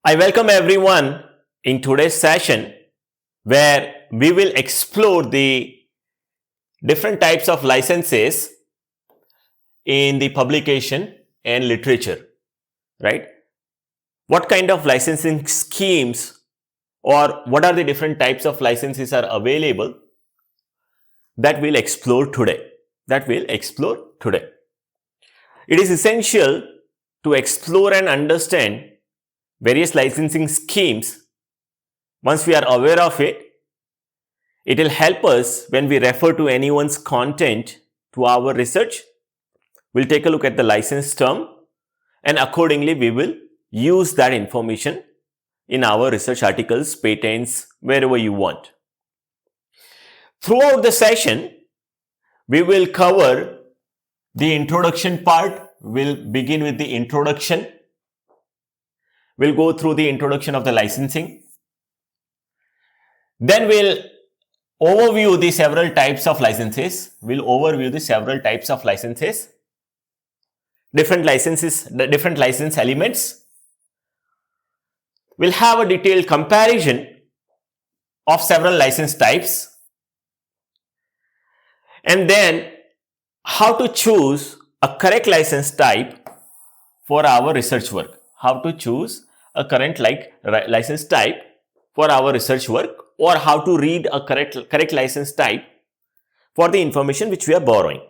I welcome everyone in today's session where we will explore the different types of licenses in the publication and literature, right? What kind of licensing schemes or what are the different types of licenses are available that we'll explore today. It is essential to explore and understand various licensing schemes. Once we are aware of it, it will help us when we refer to anyone's content to our research. We'll take a look at the license term and accordingly we will use that information in our research articles, patents, wherever you want. Throughout the session, we will cover the introduction part. We'll begin with the introduction. We'll go through the introduction of the licensing. Then we'll overview the several types of licenses. Different license elements. We'll have a detailed comparison of several license types. And then how to choose a correct license type for our research work. License type for our research work, or how to read a correct license type for the information which we are borrowing.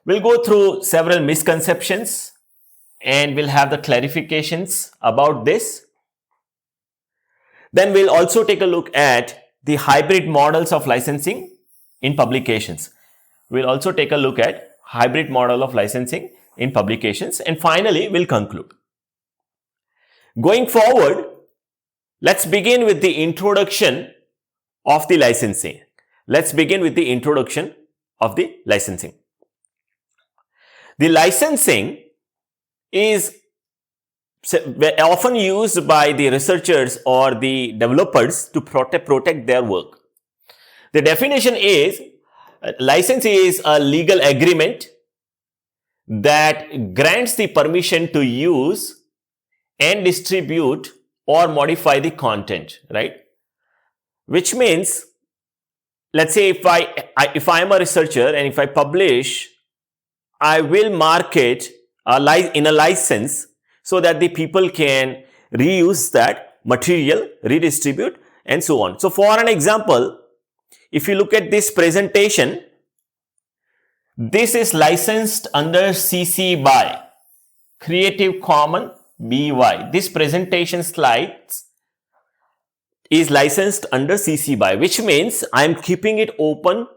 We'll go through several misconceptions and we'll have the clarifications about this. Then we'll also take a look at the hybrid models of licensing in publications. And finally, we'll conclude. Going forward, let's begin with the introduction of the licensing. The licensing is often used by the researchers or the developers to protect their work. The definition is, license is a legal agreement that grants the permission to use and distribute or modify the content, right? Which means, let's say if I am a researcher and if I publish, I will mark it in a license so that the people can reuse that material, redistribute and so on. So for an example, if you look at this presentation, this is licensed under CC BY, Creative Commons BY. This presentation slides is licensed under CC BY, which means I am keeping it open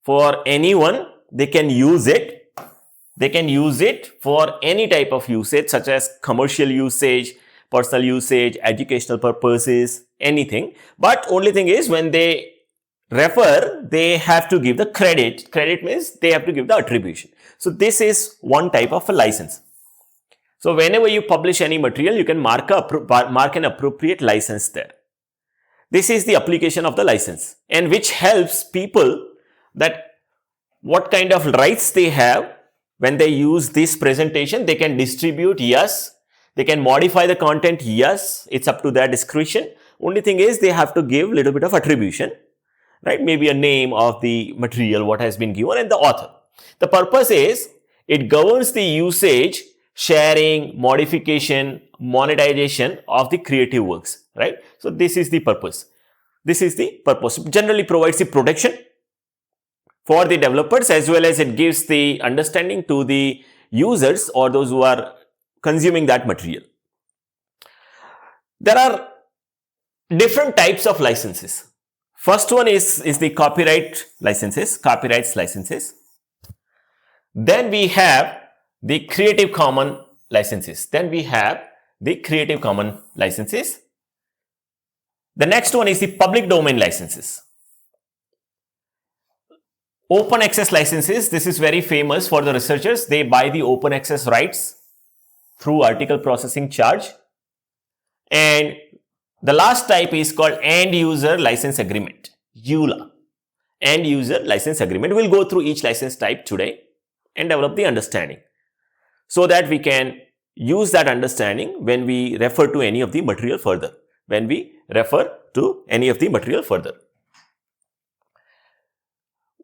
for anyone. They can use it. For any type of usage, such as commercial usage, personal usage, educational purposes, anything. But only thing is, when they refer, they have to give the credit. Credit means they have to give the attribution. So this is one type of a license. So whenever you publish any material, you can mark an appropriate license there. This is the application of the license, and which helps people that what kind of rights they have when they use this presentation. They can distribute, yes. They can modify the content, yes. It's up to their discretion. Only thing is they have to give little bit of attribution, right? Maybe a name of the material, what has been given, and the author. The purpose is it governs the usage, sharing, modification, monetization of the creative works, right? So this is the purpose. Generally provides the protection for the developers, as well as it gives the understanding to the users or those who are consuming that material. There are different types of licenses. First one is the copyrights licenses. Then we have the Creative Commons licenses. The next one is the public domain licenses. Open access licenses. This is very famous for the researchers. They buy the open access rights through article processing charge. And the last type is called end user license agreement, EULA. End user license agreement. We'll go through each license type today and develop the understanding so that we can use that understanding when we refer to any of the material further.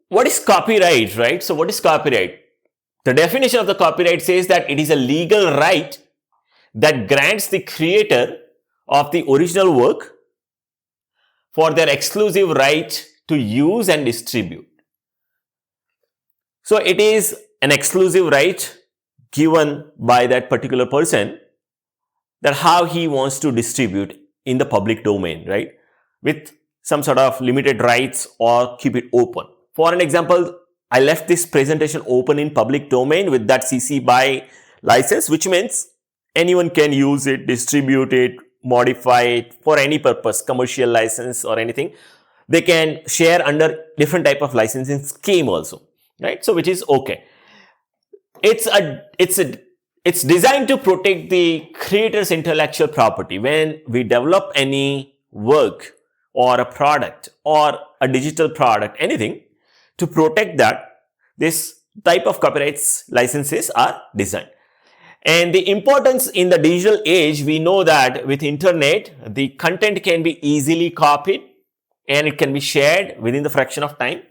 What is copyright, right? So what is copyright? The definition of the copyright says that it is a legal right that grants the creator of the original work for their exclusive right to use and distribute. So it is an exclusive right given by that particular person, that how he wants to distribute in the public domain, right? With some sort of limited rights or keep it open. For an example, I left this presentation open in public domain with that CC BY license, which means anyone can use it, distribute it, modify it for any purpose, commercial license or anything. They can share under different type of licensing scheme also, right? So which is okay. It's designed to protect the creator's intellectual property. When we develop any work or a product or a digital product, anything, to protect that, this type of copyrights licenses are designed. And the importance in the digital age, we know that with internet, the content can be easily copied and it can be shared within the fraction of time,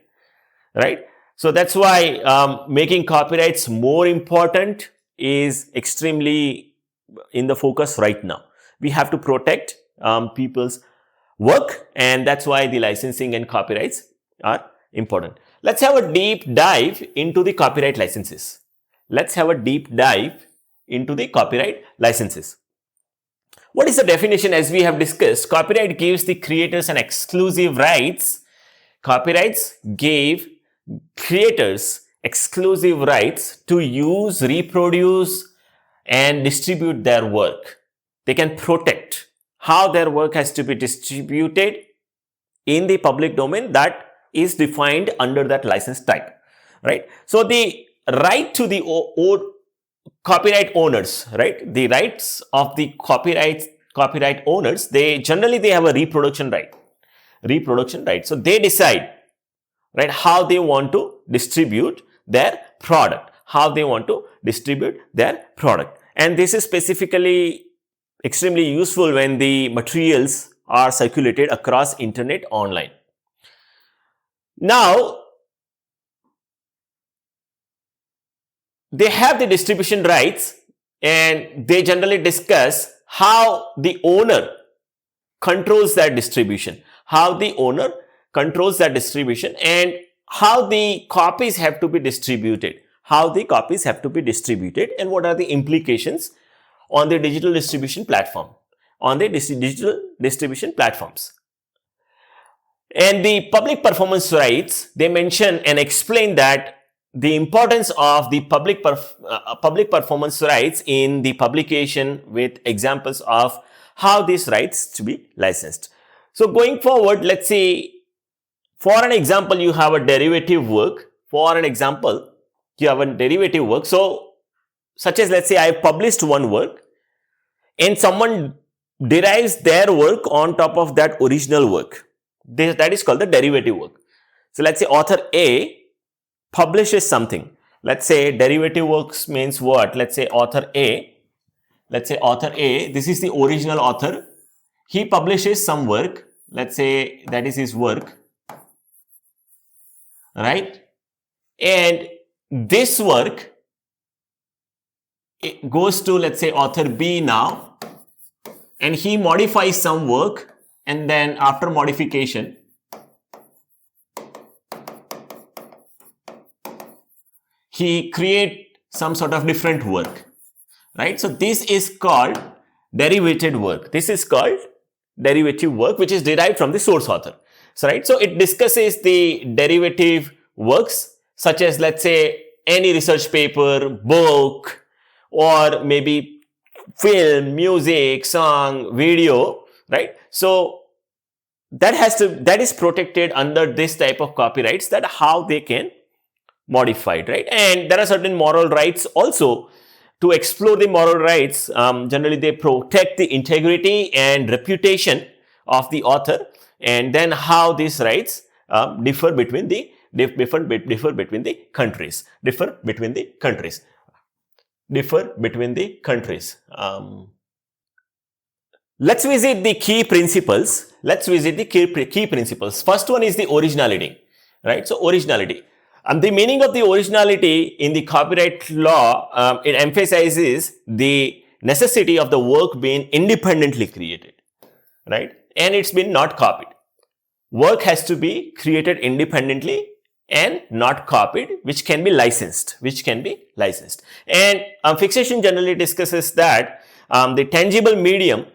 right? So that's why making copyrights more important is extremely in the focus right now. We have to protect people's work, and that's why the licensing and copyrights are important. Let's have a deep dive into the copyright licenses. What is the definition? As we have discussed, copyright gives the creators an exclusive rights. Copyrights gave creators exclusive rights to use, reproduce, and distribute their work. They can protect how their work has to be distributed in the public domain that is defined under that license type, right? So the right to the copyright owners, right? The rights of the copyright owners, they generally have a reproduction right. So they decide, right, how they want to distribute their product, and this is specifically extremely useful when the materials are circulated across internet online. Now, they have the distribution rights, and they generally discuss how the owner controls that distribution, and how the copies have to be distributed, and what are the implications on the digital distribution platform, And the public performance rights, they mention and explain that the importance of the public performance rights in the publication, with examples of how these rights to be licensed. So going forward, let's say, for an example, you have a derivative work. So such as, let's say, I published one work and someone derives their work on top of that original work. That is called the derivative work. So let's say author A publishes something. Let's say derivative works means what? Let's say author A, this is the original author. He publishes some work. Let's say that is his work, right? And this work, it goes to, let's say, author B now, and he modifies some work, and then after modification, he create some sort of different work, right? So this is called derivative work. Which is derived from the source author. So, right? So it discusses the derivative works, such as, let's say, any research paper, book, or maybe film, music, song, video, right? So that is protected under this type of copyrights, that how they can modify it, right? And there are certain moral rights also. To explore the moral rights, generally they protect the integrity and reputation of the author, and then how these rights differ between the countries. differ between the countries. Let's visit the key principles. Let's visit the key principles. First one is the originality, right? So originality. And the meaning of the originality in the copyright law, it emphasizes the necessity of the work being independently created, right? And it's been not copied. Work has to be created independently and not copied, which can be licensed, And fixation generally discusses that the tangible medium,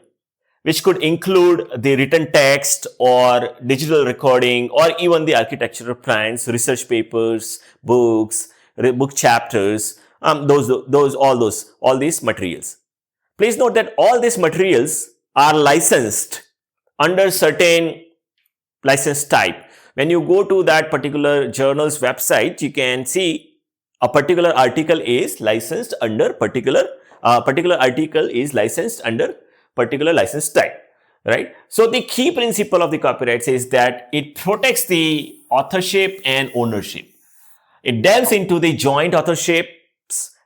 which could include the written text or digital recording or even the architectural plans, research papers, books, book chapters, all these materials. Please note that all these materials are licensed under certain license type. When you go to that particular journal's website, you can see a particular article is licensed under particular license type, right? So the key principle of the copyright says that it protects the authorship and ownership. It delves into the joint authorship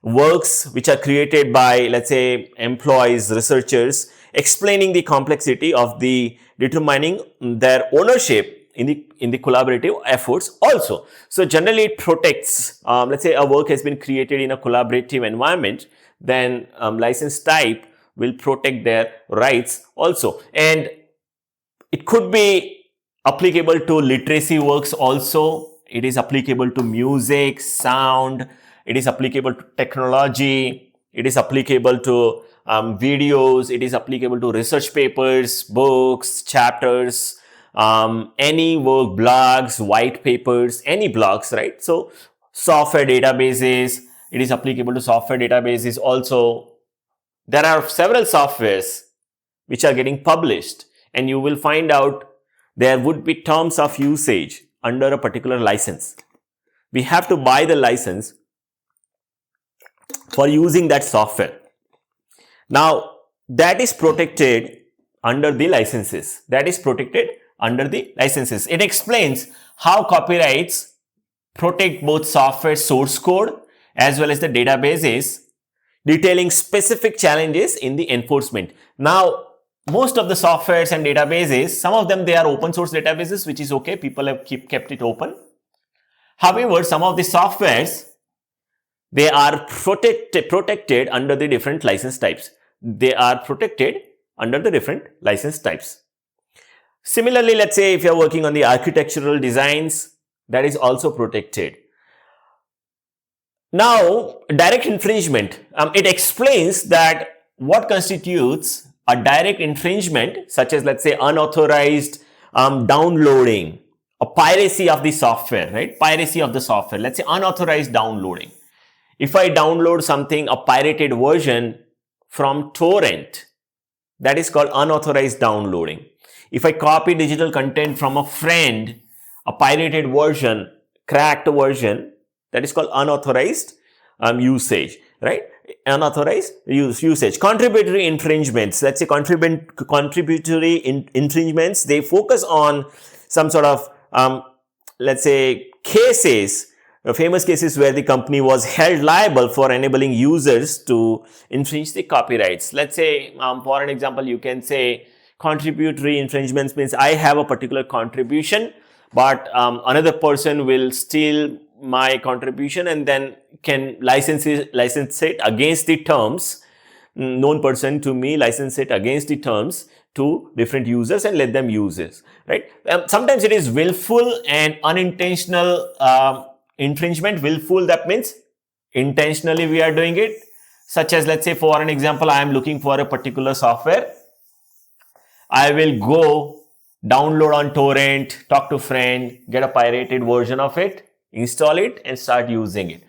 works which are created by, let's say, employees, researchers, explaining the complexity of the determining their ownership in the collaborative efforts also. So generally it protects, let's say a work has been created in a collaborative environment, then license type will protect their rights also. And it could be applicable to literacy works also. It is applicable to music, sound. It is applicable to technology. It is applicable to videos. It is applicable to research papers, books, chapters, any work, blogs, white papers, any blogs, right? So software databases, it is applicable to software databases also. There are several softwares which are getting published, and you will find out there would be terms of usage under a particular license. We have to buy the license for using that software. Now, that is protected under the licenses. It explains how copyrights protect both software source code as well as the databases, detailing specific challenges in the enforcement. Now, most of the softwares and databases, some of them, they are open source databases, which is okay. People have kept it open. However, some of the softwares, they are protected under the different license types. Similarly, let's say if you're working on the architectural designs, that is also protected. Now, direct infringement, it explains that what constitutes a direct infringement, such as, let's say, unauthorized downloading, a piracy of the software, right? Let's say unauthorized downloading. If I download something, a pirated version from torrent, that is called unauthorized downloading. If I copy digital content from a friend, a pirated version, cracked version, that is called unauthorized usage, right? Unauthorized usage. Contributory infringements, let's say contributory infringements, they focus on some sort of, let's say, cases, famous cases where the company was held liable for enabling users to infringe the copyrights. Let's say, for an example, you can say contributory infringements means I have a particular contribution, but another person will steal my contribution and then can license it against the terms. Known person to me license it against the terms to different users and let them use this, right? Sometimes it is willful and unintentional infringement. Willful, that means intentionally we are doing it, such as, let's say, for an example, I am looking for a particular software. I will go download on torrent, talk to friend, get a pirated version of it, install it and start using it.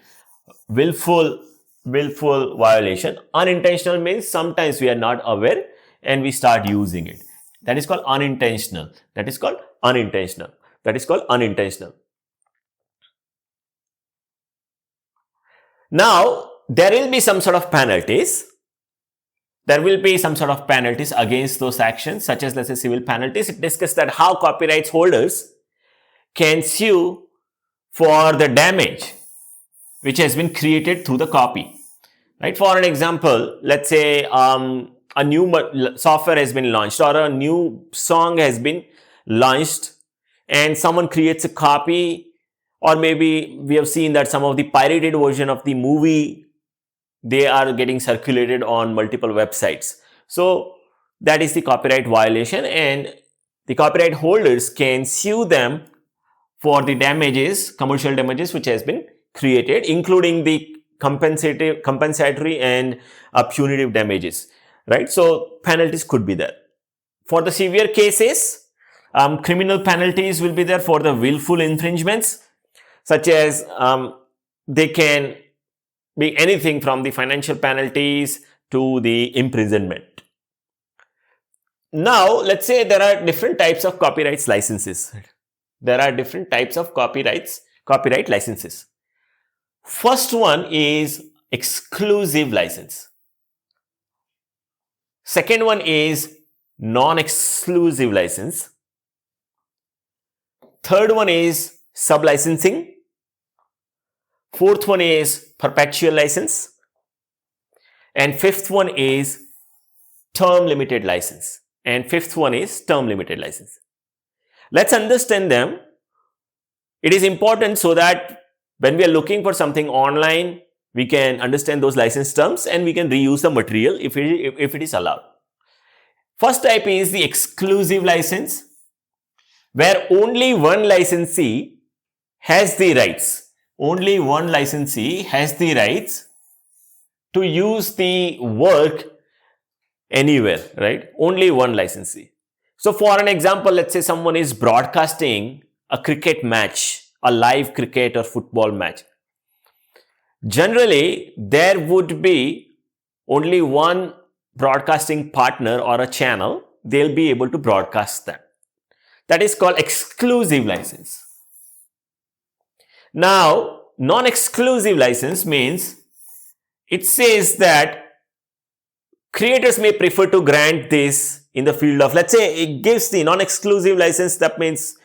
Willful violation. Unintentional means sometimes we are not aware and we start using it. That is called unintentional. Now, there will be some sort of penalties. Against those actions, such as, let's say, civil penalties. It discusses that how copyright holders can sue for the damage which has been created through the copy, right? For an example, let's say a new software has been launched or a new song has been launched and someone creates a copy, or maybe we have seen that some of the pirated version of the movie, they are getting circulated on multiple websites. So that is the copyright violation, and the copyright holders can sue them for the damages, commercial damages which has been created, including the compensatory and punitive damages, right? So penalties could be there. For the severe cases, criminal penalties will be there for the willful infringements, such as they can be anything from the financial penalties to the imprisonment. Now, let's say there are different types of copyright licenses. There are different types of copyright licenses. First one is exclusive license. Second one is non-exclusive license. Third one is sub-licensing. Fourth one is perpetual license. And fifth one is term limited license. Let's understand them. It is important so that when we are looking for something online, we can understand those license terms and we can reuse the material if it is allowed. First type is the exclusive license, where only one licensee has the rights. Only one licensee has the rights to use the work anywhere, right? Only one licensee. So for an example, let's say someone is broadcasting a cricket match, a live cricket or football match. Generally, there would be only one broadcasting partner or a channel. They'll be able to broadcast that. That is called exclusive license. Now, non-exclusive license means it says that creators may prefer to grant this in the field of, let's say it gives the non-exclusive license, that means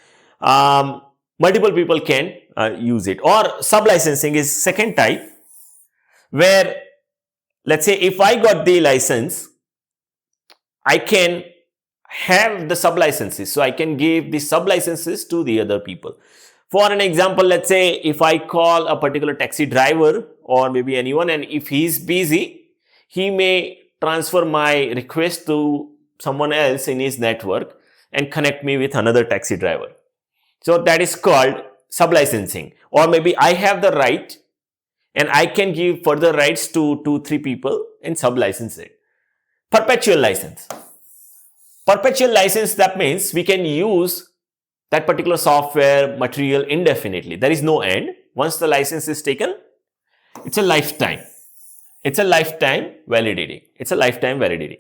multiple people can use it. Or sub-licensing is second type, where let's say if I got the license, I can have the sub-licenses. So I can give the sub-licenses to the other people. For an example, let's say if I call a particular taxi driver or maybe anyone, and if he's busy, he may transfer my request to someone else in his network and connect me with another taxi driver. So that is called sub-licensing. Or maybe I have the right and I can give further rights to 2-3 people and sub-license it. Perpetual license. Perpetual license, that means we can use that particular software material indefinitely. There is no end. Once the license is taken, it's a lifetime. It's a lifetime validity.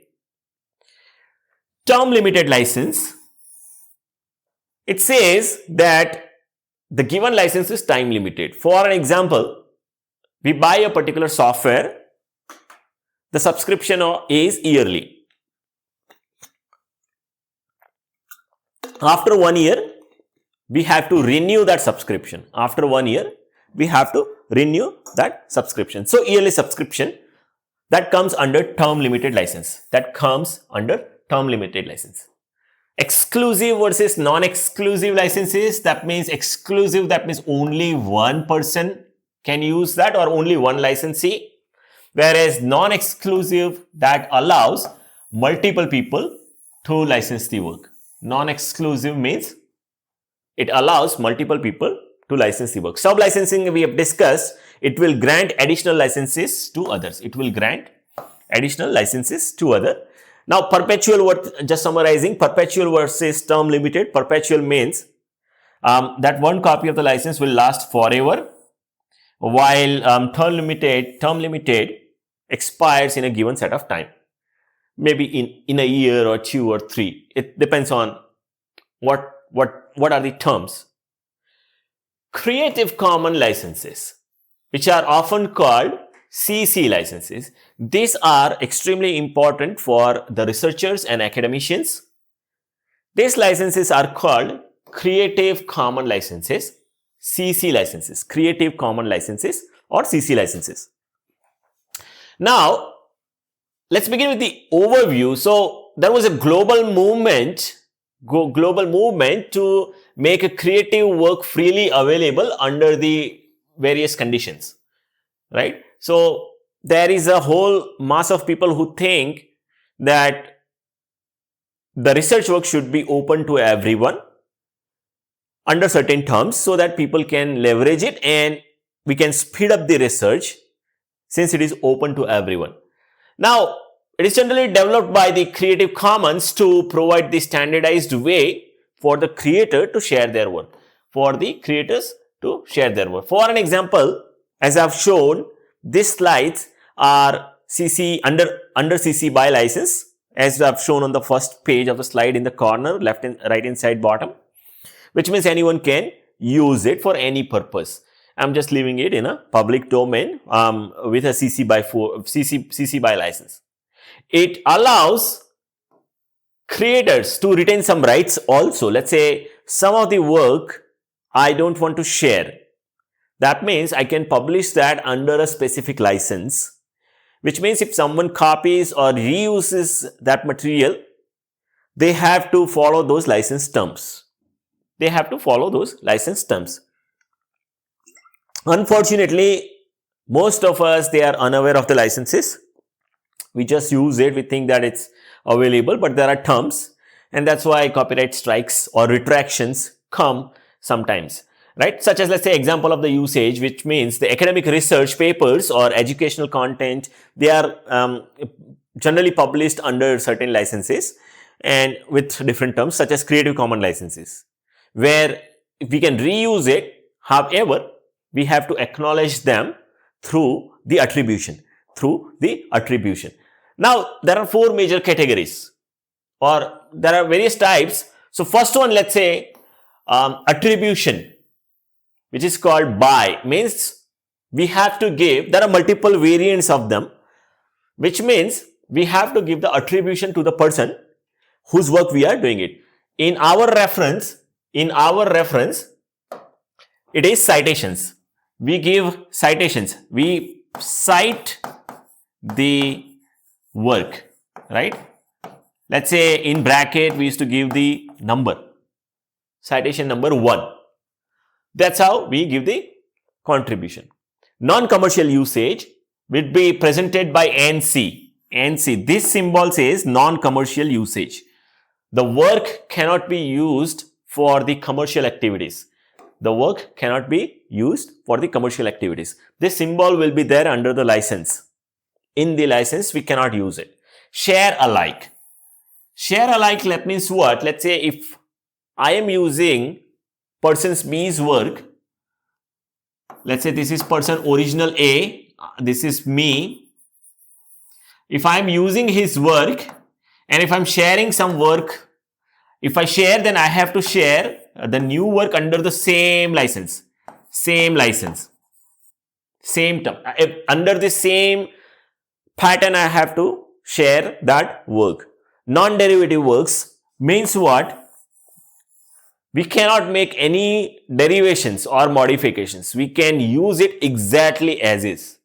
Term limited license. It says that the given license is time limited. For an example, we buy a particular software. The subscription is yearly. After 1 year, we have to renew that subscription. After 1 year, we have to renew that subscription. So yearly subscription, that comes under term limited license. Exclusive versus non-exclusive licenses. That means exclusive, that means only one person can use that or only one licensee. Whereas non-exclusive, that allows multiple people to license the work. Non-exclusive means it allows multiple people to license the work. Sub-licensing, we have discussed, it will grant additional licenses to others. Now, perpetual, just summarizing, perpetual versus term limited. Perpetual means that one copy of the license will last forever, while term limited expires in a given set of time. Maybe in a year or 2 or 3. It depends on what are the terms. Creative Commons licenses, which are often called CC licenses. These are extremely important for the researchers and academicians. These licenses are called Creative Commons licenses, CC licenses, Creative Commons licenses or CC licenses. Now, let's begin with the overview. So, there was a global movement to make a creative work freely available under the various conditions, right? So, there is a whole mass of people who think that the research work should be open to everyone under certain terms so that people can leverage it and we can speed up the research since it is open to everyone. Now, it is generally developed by the Creative Commons to provide the standardized way for the creator to share their work, for the creators to share their work. For an example, as I have shown, these slides are CC under CC BY license, as I have shown on the first page of the slide in the corner, left and right hand side bottom, which means anyone can use it for any purpose. I'm just leaving it in a public domain with a CC BY license. It allows creators to retain some rights also. Let's say some of the work I don't want to share. That means I can publish that under a specific license, which means if someone copies or reuses that material, they have to follow those license terms. They have to follow those license terms. Unfortunately, most of us, they are unaware of the licenses. We just use it, we think that it's available, but there are terms, and that's why copyright strikes or retractions come sometimes, right? Such as, let's say, example of the usage, which means the academic research papers or educational content, they are generally published under certain licenses and with different terms, such as Creative Commons licenses, where we can reuse it. However, we have to acknowledge them through the attribution. Now, there are four major categories, or there are various types. So, first one, let's say attribution, which is called by, means we have to give, there are multiple variants of them, which means we have to give the attribution to the person whose work we are doing it. In our reference, it is citations. We give citations. We cite the work, right? Let's say in bracket, we used to give the number, citation number 1. That's how we give the contribution. Non-commercial usage will be presented by NC. NC, this symbol says non-commercial usage. The work cannot be used for the commercial activities. The work cannot be used for the commercial activities. This symbol will be there under the license. In the license, we cannot use it. Share alike. Share alike means what? Let's say if I am using person's B's work, let's say this is person original A, this is me. If I am using his work and if I'm sharing some work, if I share, then I have to share the new work under the same license, same term. Under the same pattern, I have to share that work. Non-derivative works means what? We cannot make any derivations or modifications. We can use it exactly as is.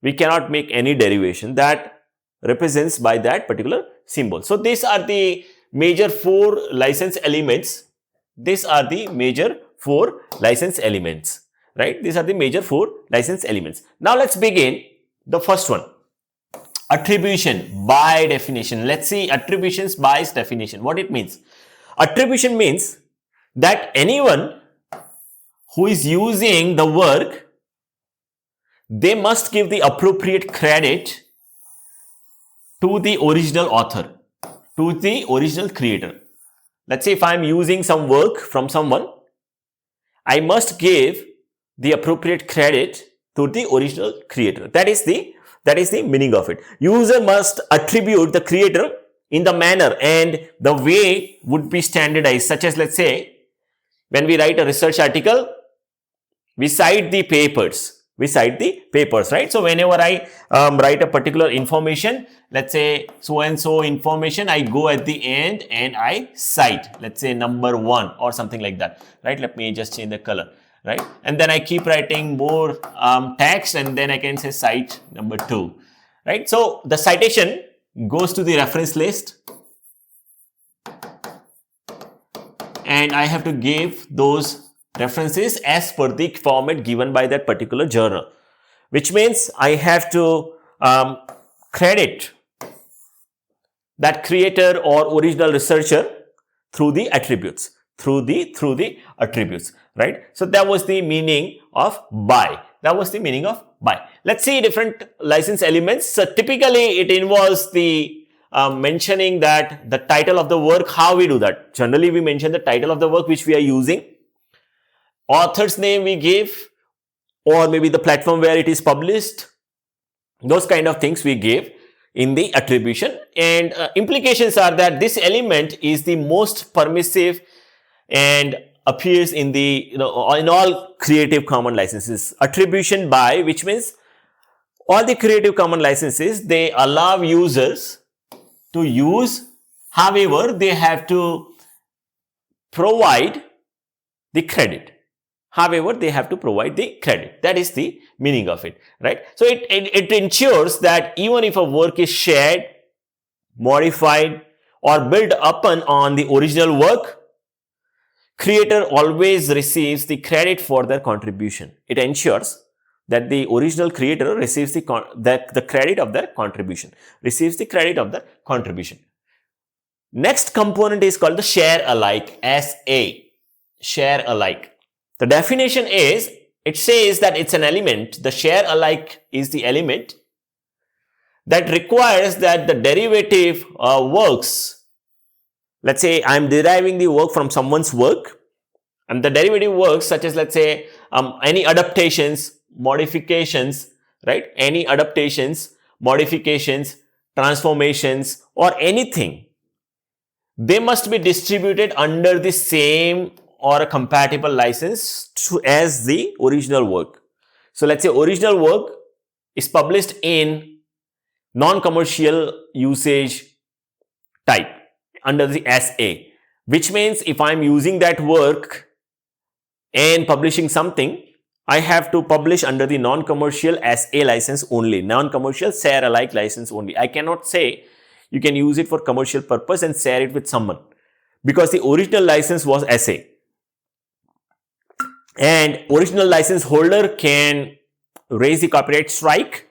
We cannot make any derivation that represents by that particular symbol. So, these are the major 4 license elements. These are the major 4 license elements, right? These are the major 4 license elements. Now, let's begin the first one. Attribution by definition. Let's see attributions by definition. What it means? Attribution means that anyone who is using the work, they must give the appropriate credit to the original author, to the original creator. Let's say if I am using some work from someone, I must give the appropriate credit to the original creator. That is the meaning of it. User must attribute the creator in the manner and the way would be standardized, such as, let's say, when we write a research article, we cite the papers, right? So, whenever I write a particular information, let's say so and so information, I go at the end and I cite, let's say number 1 or something like that, right? Let me just change the color, right? And then I keep writing more text and then I can say cite number 2, right? So the citation goes to the reference list, and I have to give those references as per the format given by that particular journal, which means I have to credit that creator or original researcher through the attributes, through the attributes, right? So that was the meaning of by. That was the meaning of by. Let's see different license elements. So typically it involves the mentioning that the title of the work. How we do that? Generally we mention the title of the work which we are using, author's name we give, or maybe the platform where it is published. Those kind of things we give in the attribution, and implications are that this element is the most permissive and appears in the in all Creative Commons licenses. Attribution by, which means all the Creative Commons licenses, they allow users to use, however they have to provide the credit. However, they have to provide the credit. That is the meaning of it, right? So it ensures that even if a work is shared, modified, or built upon on the original work, creator always receives the credit for their contribution. It ensures that the original creator receives the credit of their contribution, receives the credit of their contribution. Next component is called the share alike, SA, share alike. The definition is, it says that it's an element, the share alike is the element that requires that the derivative works. Let's say I'm deriving the work from someone's work, and the derivative works such as, let's say, any adaptations, modifications, right? Any adaptations, modifications, transformations, or anything, they must be distributed under the same or a compatible license as the original work. So let's say original work is published in non-commercial usage type under the SA, which means if I'm using that work and publishing something, I have to publish under the non-commercial SA license only, non-commercial share alike license only. I cannot say you can use it for commercial purpose and share it with someone, because the original license was SA. And original license holder can raise the copyright strike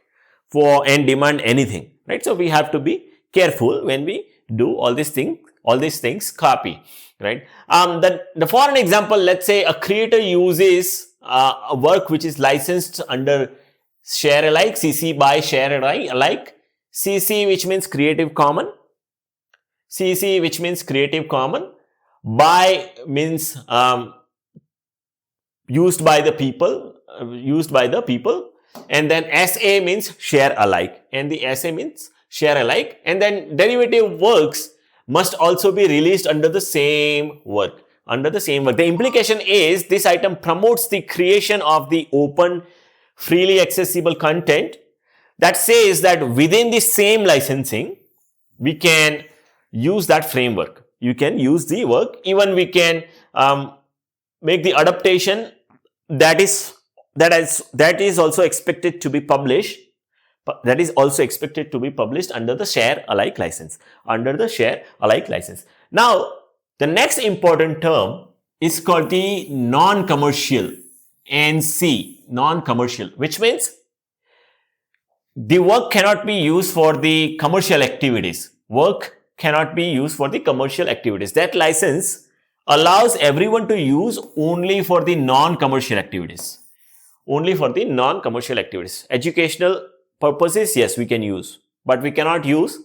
and demand anything, right? So we have to be careful when we do all these things copy, right? For an example, let's say a creator uses a work which is licensed under share alike, CC by share alike, CC which means Creative Commons, CC which means Creative Commons, by means used by the people, and then SA means share alike, and the SA means share alike, and then derivative works must also be released under the same work, The implication is this item promotes the creation of the open, freely accessible content that says that within the same licensing, we can use that framework. You can use the work, even we can make the adaptation that is also expected to be published. That is also expected to be published under the share alike license. Now, the next important term is called the non-commercial, NC, non-commercial, which means the work cannot be used for the commercial activities. That license allows everyone to use only for the non-commercial activities. Educational purposes, yes, we can use, but we cannot use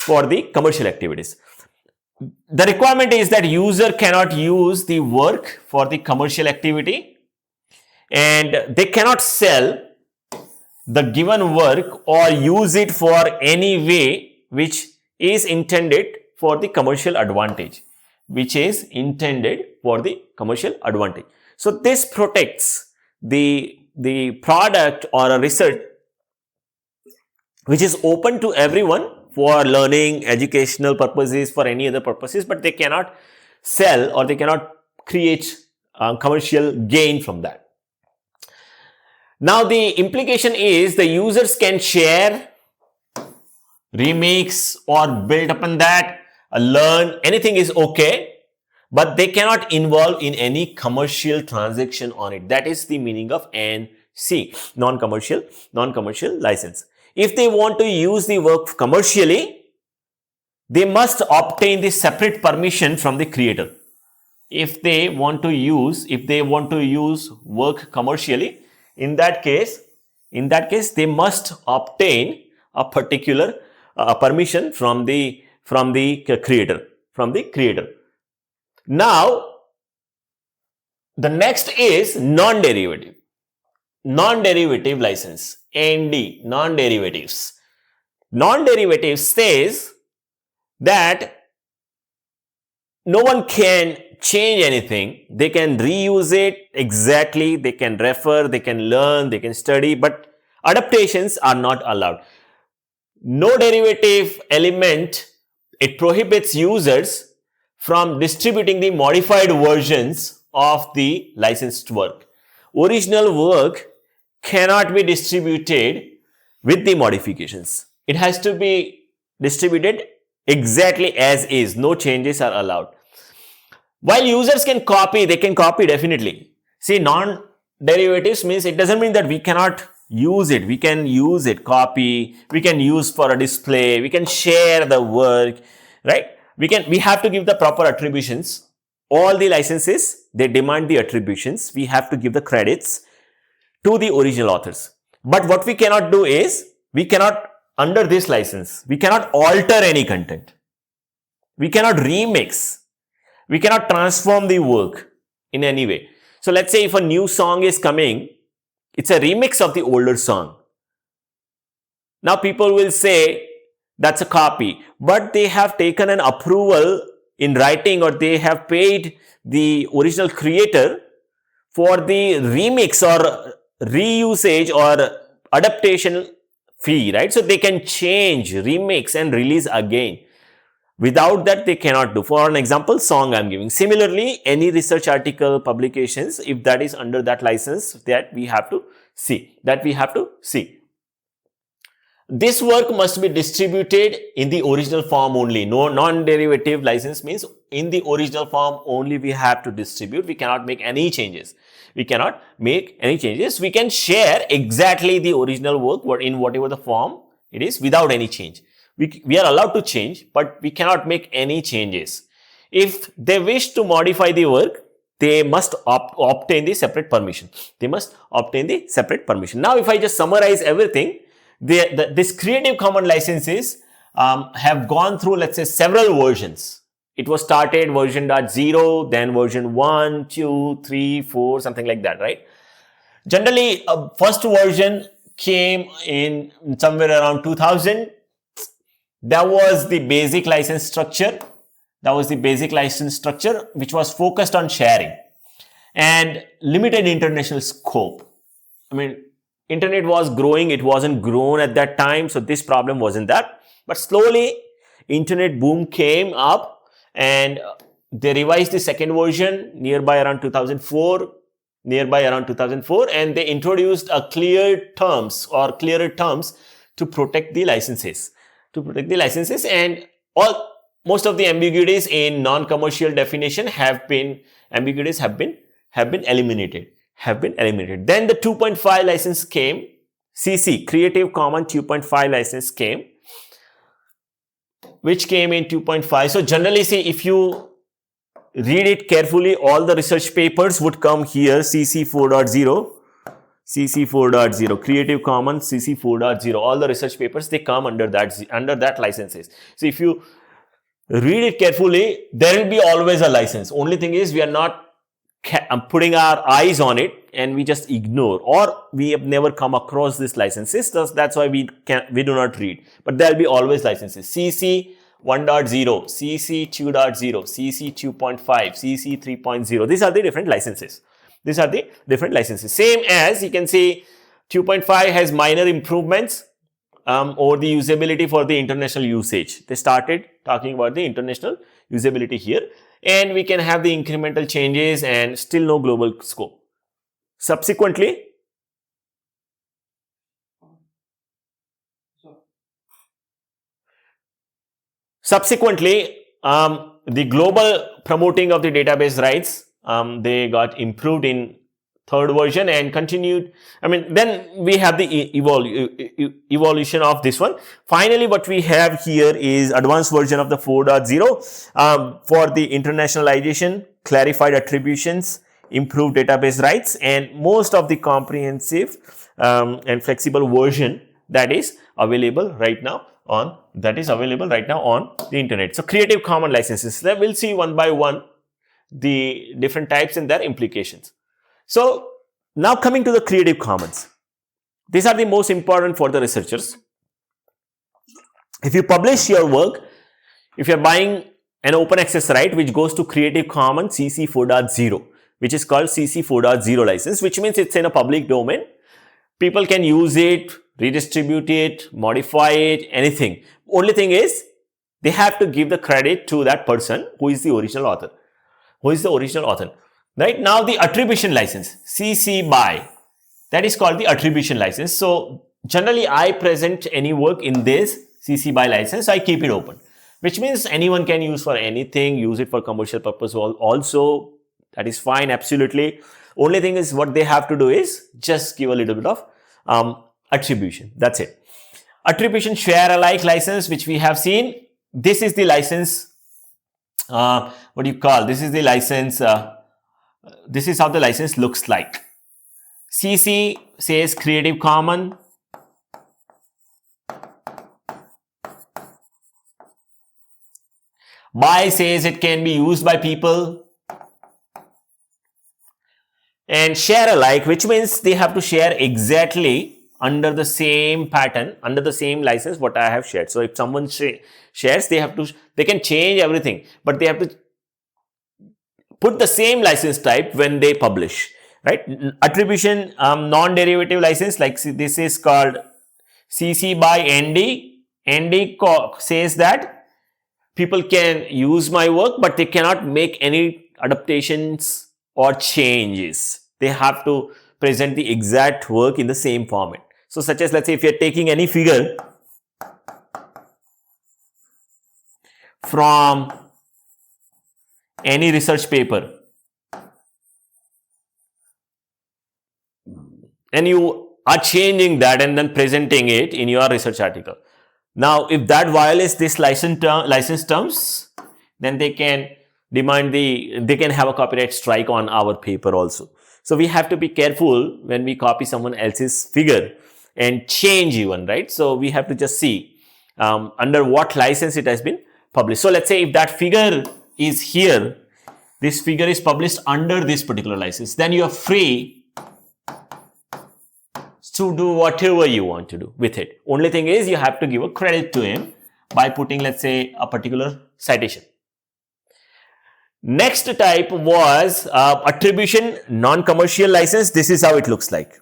for the commercial activities. The requirement is that user cannot use the work for the commercial activity, and they cannot sell the given work or use it for any way which is intended for the commercial advantage. So this protects the product or a research which is open to everyone for learning, educational purposes, for any other purposes, but they cannot sell or they cannot create commercial gain from that. Now the implication is the users can share remix or build upon that, learn, anything is okay, but they cannot involve in any commercial transaction on it. That is the meaning of NC, non-commercial license. If they want to use the work commercially, they must obtain the separate permission from the creator. If they want to use work commercially, in that case they must obtain a particular permission from the creator. Now the next is non-derivative license, ND, non-derivatives. Non-derivative says that no one can change anything. They can reuse it exactly, they can refer, they can learn, they can study, but adaptations are not allowed. No derivative element, it prohibits users from distributing the modified versions of the licensed work. Original work cannot be distributed with the modifications. It has to be distributed exactly as is. No changes are allowed. While users can copy, they can copy definitely. See, non-derivatives means it doesn't mean that we cannot use it. We can use it, copy, we can use for a display, we can share the work, right? We have to give the proper attributions. All the licenses, they demand the attributions. We have to give the credits to the original authors. But what we cannot do is, we cannot, under this license, we cannot alter any content. We cannot remix. We cannot transform the work in any way. So let's say if a new song is coming, it's a remix of the older song. Now people will say that's a copy, but they have taken an approval in writing, or they have paid the original creator for the remix or reusage or adaptation fee, right? So they can change, remix and release again. Without that, they cannot do. For an example, song I'm giving. Similarly, any research article, publications, if that is under that license, that we have to see. This work must be distributed in the original form only. No, non-derivative license means in the original form only we have to distribute. We cannot make any changes. We can share exactly the original work in whatever the form it is without any change. We are allowed to change, but we cannot make any changes. If they wish to modify the work, they must obtain the separate permission. Now, if I just summarize everything, this Creative Commons licenses have gone through, let's say, several versions. It was started version 0, then version 1, 2, 3, 4, something like that, right? Generally, first version came in somewhere around 2000. That was the basic license structure. Which was focused on sharing and limited international scope. I mean, internet was growing. It wasn't grown at that time. So this problem wasn't that. But slowly, internet boom came up and they revised the second version nearby around 2004. And they introduced clearer terms to protect the licenses. And most of the ambiguities in non-commercial definition have been eliminated. Then the 2.5 license came, CC, Creative Commons 2.5 license came, which came in 2.5. So generally, see, if you read it carefully, all the research papers would come here, CC 4.0. Creative Commons CC 4.0. All the research papers, they come under that licenses. So if you read it carefully, there will be always a license. Only thing is, we are not putting our eyes on it and we just ignore, or we have never come across these licenses. That's why we do not read. But there will be always licenses. CC 1.0, CC 2.0, CC 2.5, CC 3.0. These are the different licenses. Same as you can see, 2.5 has minor improvements over the usability for the international usage. They started talking about the international usability here, and we can have the incremental changes and still no global scope. Subsequently, Subsequently, the global promoting of the database rights, they got improved in third version and continued. Then we have the evolution of this one. Finally, what we have here is advanced version of the 4.0 for the internationalization, clarified attributions, improved database rights, and most of the comprehensive and flexible version that is available right now on the internet. So Creative Commons licenses, we'll see one by one the different types and their implications. So now coming to the Creative Commons, these are the most important for the researchers. If you publish your work, if you're buying an open access right which goes to Creative Commons CC 4.0, which is called CC 4.0 license, which means it's in a public domain. People can use it, redistribute it, modify it, anything. Only thing is, they have to give the credit to that person who is the original author. Right now, the attribution license, CC BY, that is called the attribution license. So generally, I present any work in this CC BY license, I keep it open, which means anyone can use for anything, use it for commercial purpose also. That is fine, absolutely. Only thing is what they have to do is just give a little bit of attribution. That's it. Attribution share alike license, which we have seen. This is the license. This is the license. This is how the license looks like. CC says Creative Commons. BY says it can be used by people. And share alike, which means they have to share exactly under the same pattern, under the same license what I have shared. So if someone shares, they can change everything, but they have to put the same license type when they publish, right? Attribution non-derivative license, like this is called CC BY ND. ND says that people can use my work, but they cannot make any adaptations or changes. They have to present the exact work in the same format. So such as, let's say if you're taking any figure from any research paper and you are changing that and then presenting it in your research article. Now, if that violates this license terms, then they can demand they can have a copyright strike on our paper also. So we have to be careful when we copy someone else's figure and change even, right? So we have to just see under what license it has been published. So let's say if that figure is here, this figure is published under this particular license, then you are free to do whatever you want to do with it. Only thing is you have to give a credit to him by putting, let's say, a particular citation. Next type was attribution non-commercial license. This is how it looks like.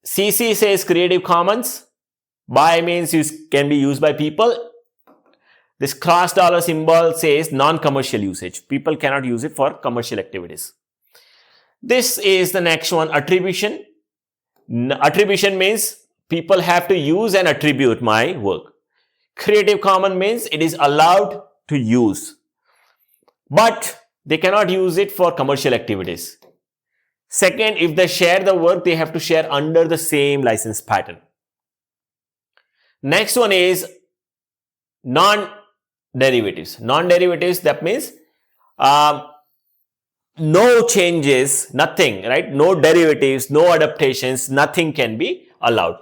CC says Creative Commons. BY means can be used by people. This cross dollar symbol says non-commercial usage. People cannot use it for commercial activities. This is the next one, attribution. Attribution means people have to use and attribute my work. Creative Commons means it is allowed to use, but they cannot use it for commercial activities. Second, if they share the work, they have to share under the same license pattern. Next one is non-derivatives. Non-derivatives, that means no changes, nothing, right? No derivatives, no adaptations, nothing can be allowed.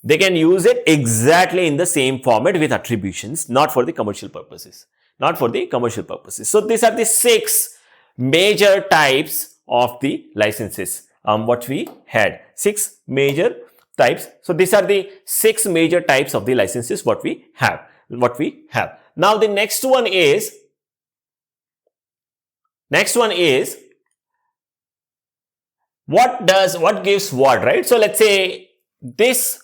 They can use it exactly in the same format with attributions, not for the commercial purposes. So these are the 6 major types of the licenses. What we had, 6 major types. So these are the 6 major types of the licenses what we have. Now the next one is what gives what, right? So let's say this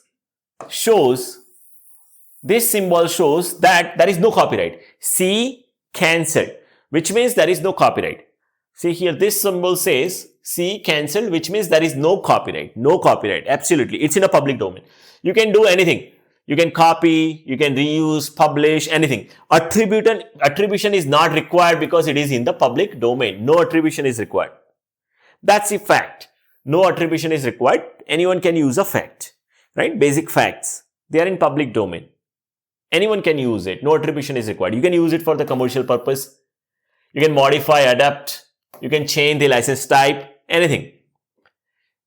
symbol shows that there is no copyright. C cancelled, which means there is no copyright. See here, this symbol says C cancelled, which means there is no copyright. No copyright, absolutely. It's in a public domain. You can do anything. You can copy, you can reuse, publish, anything. Attribution is not required because it is in the public domain. No attribution is required. That's a fact. No attribution is required. Anyone can use a fact, right? Basic facts. They are in public domain. Anyone can use it. No attribution is required. You can use it for the commercial purpose. You can modify, adapt. You can change the license type, anything.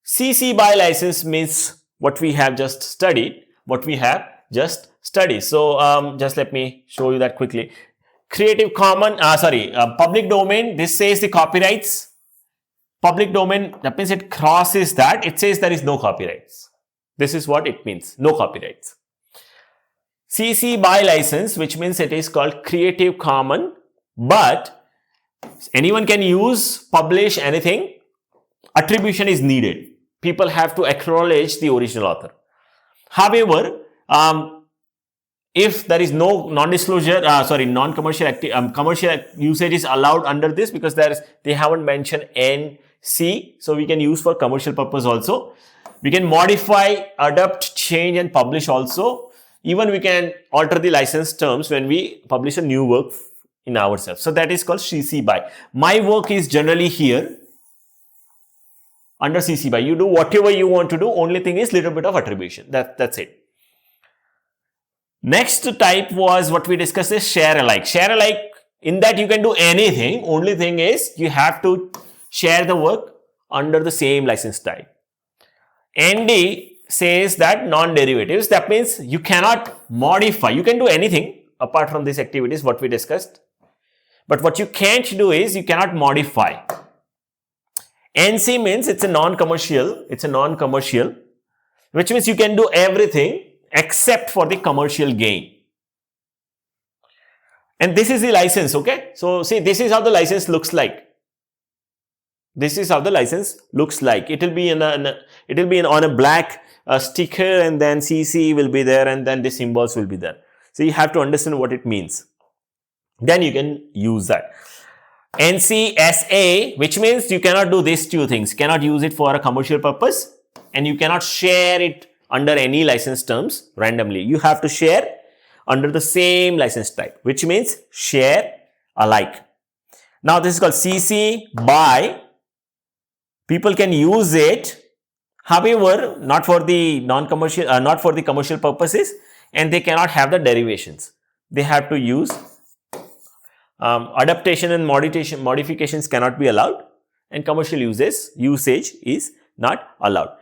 CC BY license means what we have just studied. So just let me show you that quickly. Creative Commons, public domain. This says the copyrights. Public domain, that means it crosses that. It says there is no copyrights. This is what it means. No copyrights. CC BY license, which means it is called Creative Commons, but anyone can use, publish anything. Attribution is needed. People have to acknowledge the original author. However, if there is no non-disclosure, non-commercial commercial usage is allowed under this because they haven't mentioned NC, so we can use for commercial purpose also. We can modify, adapt, change, and publish also. Even we can alter the license terms when we publish a new work in ourselves. So that is called CC BY. My work is generally here under CC BY. You do whatever you want to do. Only thing is little bit of attribution. That's it. Next type was what we discussed is share alike. Share alike, in that you can do anything. Only thing is you have to share the work under the same license type. ND says that non-derivatives. That means you cannot modify. You can do anything apart from these activities what we discussed. But what you can't do is you cannot modify. NC means it's a non-commercial. It's a non-commercial, which means you can do everything except for the commercial gain. And this is the license, okay? So see, this is how the license looks like. This is how the license looks like. It will be on a black sticker, and then CC will be there, and then the symbols will be there. So you have to understand what it means. Then you can use that. NCSA, which means you cannot do these two things. You cannot use it for a commercial purpose, and you cannot share it under any license terms randomly. You have to share under the same license type, which means share alike. Now this is called CC BY. People can use it, however, not for the non-commercial, not for the commercial purposes, and they cannot have the derivations. They have to use adaptation and modifications cannot be allowed, and commercial usage is not allowed.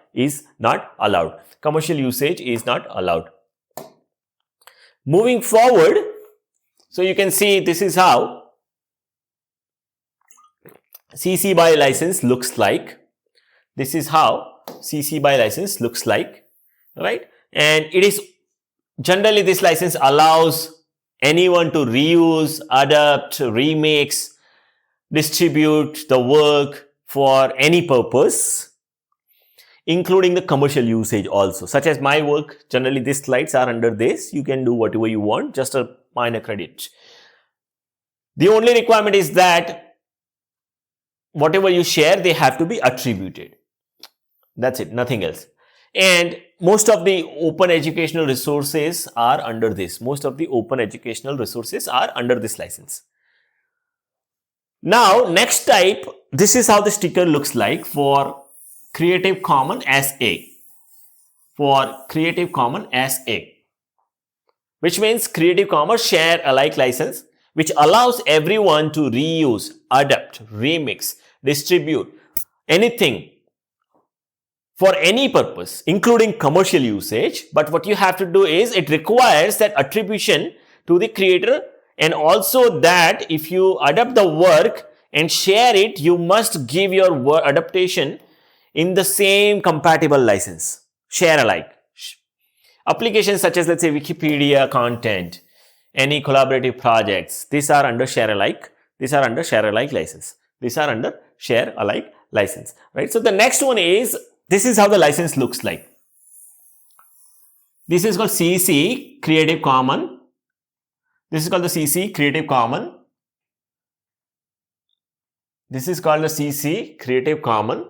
Commercial usage is not allowed. Moving forward, so you can see this is how CC BY license looks like. This is how CC BY license looks like, right? And it is generally, this license allows anyone to reuse, adapt, remix, distribute the work for any purpose, including the commercial usage also, such as my work. Generally, these slides are under this. You can do whatever you want, just a minor credit. The only requirement is that whatever you share, they have to be attributed. That's it, nothing else. And most of the open educational resources are under this. Most of the open educational resources are under this license. Now, next type, this is how the sticker looks like for Creative Commons SA. For Creative Commons SA, which means Creative Commons share alike license, which allows everyone to reuse, adapt, remix, distribute anything for any purpose, including commercial usage. But what you have to do is, it requires that attribution to the creator, and also that if you adapt the work and share it, you must give your adaptation in the same compatible license, share alike. Applications such as, let's say, Wikipedia content, any collaborative projects, these are under share alike. These are under share alike license. These are under share alike license, right? So the next one is, this is how the license looks like. This is called CC Creative Commons. This is called the CC Creative Commons. This is called the CC Creative Commons.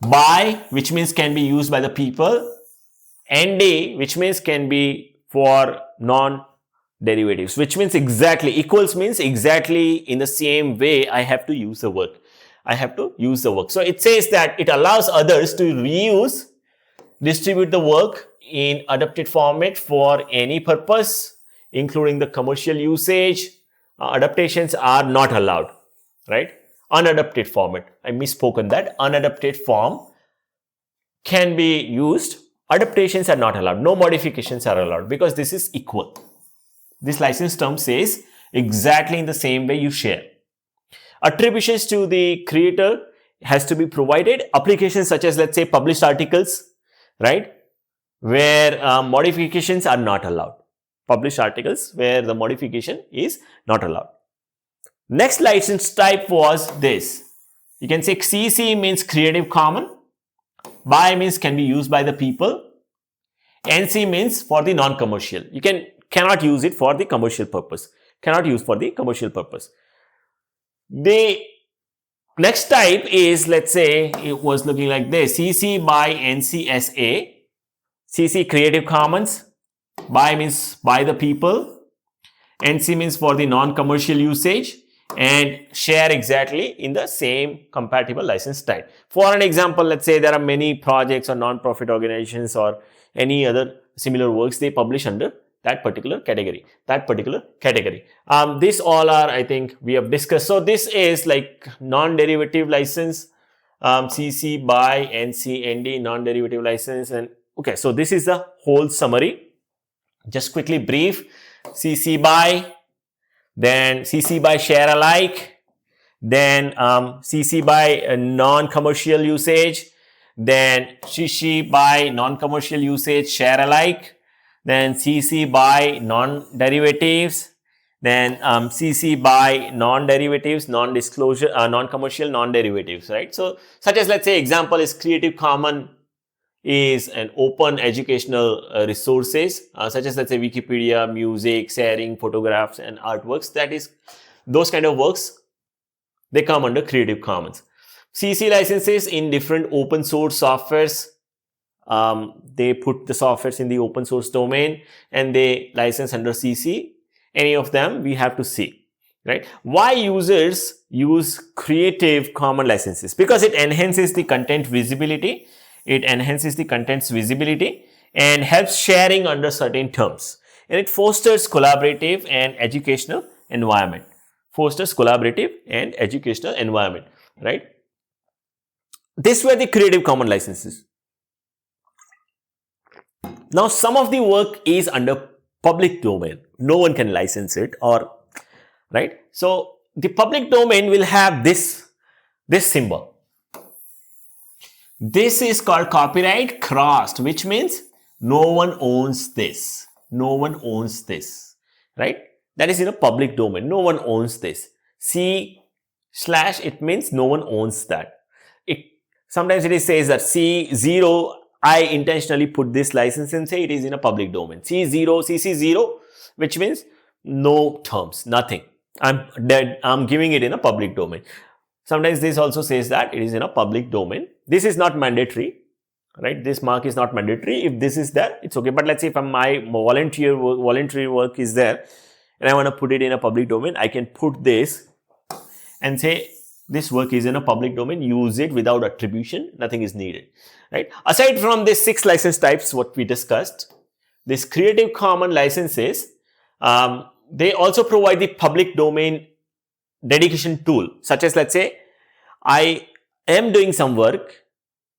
by, which means can be used by the people, ND, which means can be for non-derivatives, which means exactly, equals means exactly in the same way I have to use the work. I have to use the work. So it says that it allows others to reuse, distribute the work in adapted format for any purpose, including the commercial usage. Adaptations are not allowed, right? Unadapted format. I misspoken that. Unadapted form can be used. Adaptations are not allowed. No modifications are allowed because this is equal. This license term says exactly in the same way you share. Attributions to the creator has to be provided. Applications such as, let's say, published articles, right, where modifications are not allowed. Published articles where the modification is not allowed. Next license type was this. You can say CC means Creative Common. By means can be used by the people. NC means for the non-commercial. You cannot use it for the commercial purpose. Cannot use for the commercial purpose. The next type is, let's say, it was looking like this. CC by NCSA. CC Creative Commons. By means by the people. NC means for the non-commercial usage. And share exactly in the same compatible license type. For an example, let's say there are many projects or non-profit organizations or any other similar works they publish under that particular category. This all are, I think, we have discussed. So this is like non-derivative license, CC by NC, ND, non-derivative license. And okay, so this is the whole summary. Just quickly brief. CC by, then CC by share alike, then CC by non-commercial usage, then CC by non-commercial usage share alike, then CC by non-derivatives, then CC by non-derivatives, non-disclosure, non-commercial, non-derivatives, right? So such as, let's say, example is Creative Common is an open educational resources, such as, let's say, Wikipedia, music, sharing, photographs and artworks. That is, those kind of works, they come under Creative Commons. CC licenses in different open source softwares. They put the softwares in the open source domain and they license under CC. Any of them we have to see, right? Why users use Creative Commons licenses? Because it enhances the content visibility. It enhances the content's visibility and helps sharing under certain terms. And it fosters collaborative and educational environment. Right? These were the Creative Commons licenses. Now, some of the work is under public domain. No one can license it, or right? So the public domain will have this symbol. This is called copyright crossed, which means no one owns this. Right? That is in a public domain. No one owns this. C/, it means no one owns that. Sometimes it says that C0, I intentionally put this license and say it is in a public domain. CC0, which means no terms, nothing. I'm giving it in a public domain. Sometimes this also says that it is in a public domain. This is not mandatory, right? This mark is not mandatory. If this is there, it's okay. But let's say if my voluntary work is there and I want to put it in a public domain, I can put this and say this work is in a public domain, use it without attribution, nothing is needed, right? Aside from these 6 license types, what we discussed, this Creative Commons licenses, they also provide the public domain dedication tool, such as, let's say, I am doing some work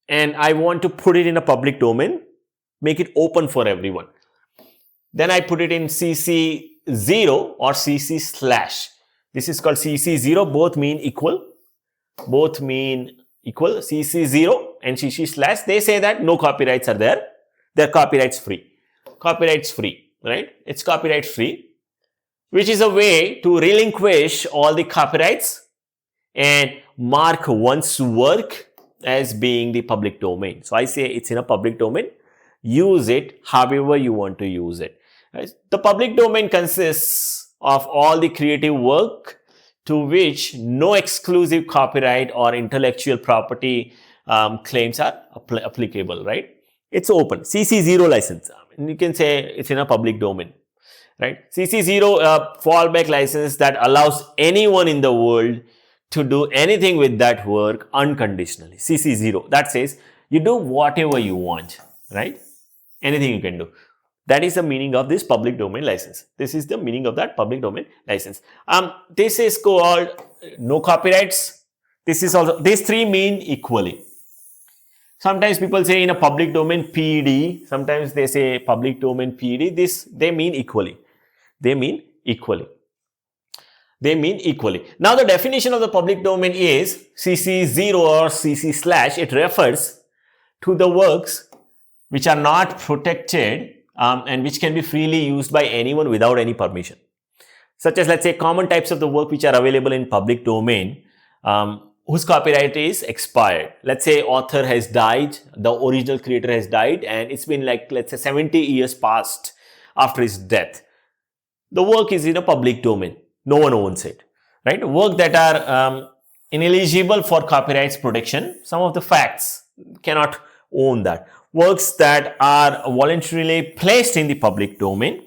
and I want to put it in a public domain, make it open for everyone. Then I put it in CC0 or CC/. This is called CC0, both mean equal. CC0 and CC/, they say that no copyrights are there. They're copyrights free, right? It's copyright free, which is a way to relinquish all the copyrights and mark one's work as being the public domain. So I say it's in a public domain. Use it however you want to use it. Right? The public domain consists of all the creative work to which no exclusive copyright or intellectual property claims are applicable, right? It's open. CC0 license. And you can say it's in a public domain, right? CC0 fallback license that allows anyone in the world to do anything with that work unconditionally. CC0 that says you do whatever you want, right? Anything you can do. That is the meaning of this public domain license. This is the meaning of that public domain license. This is called no copyrights. This is also, these three mean equally. Sometimes people say in a public domain PED, sometimes they say public domain PED. They mean equally. They mean equally. They mean equally. Now the definition of the public domain is CC0 or CC/. It refers to the works which are not protected and which can be freely used by anyone without any permission. Such as, let's say, common types of the work which are available in public domain whose copyright is expired. Let's say author has died, the original creator has died, and it's been like, let's say, 70 years past after his death. The work is in a public domain. No one owns it, right? Work that are ineligible for copyright protection. Some of the facts cannot own that. Works that are voluntarily placed in the public domain,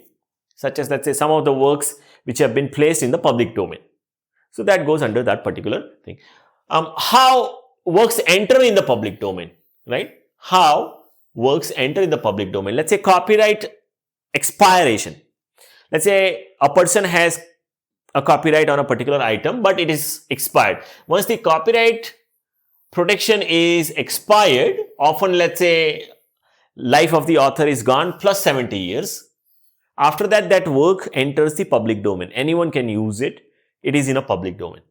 such as, let's say, some of the works which have been placed in the public domain. So that goes under that particular thing. How works enter in the public domain, right? How works enter in the public domain. Let's say copyright expiration. Let's say a person has a copyright on a particular item, but it is expired. Once the copyright protection is expired, often, let's say, life of the author is gone plus 70 years. After that, that work enters the public domain. Anyone can use it. It is in a public domain.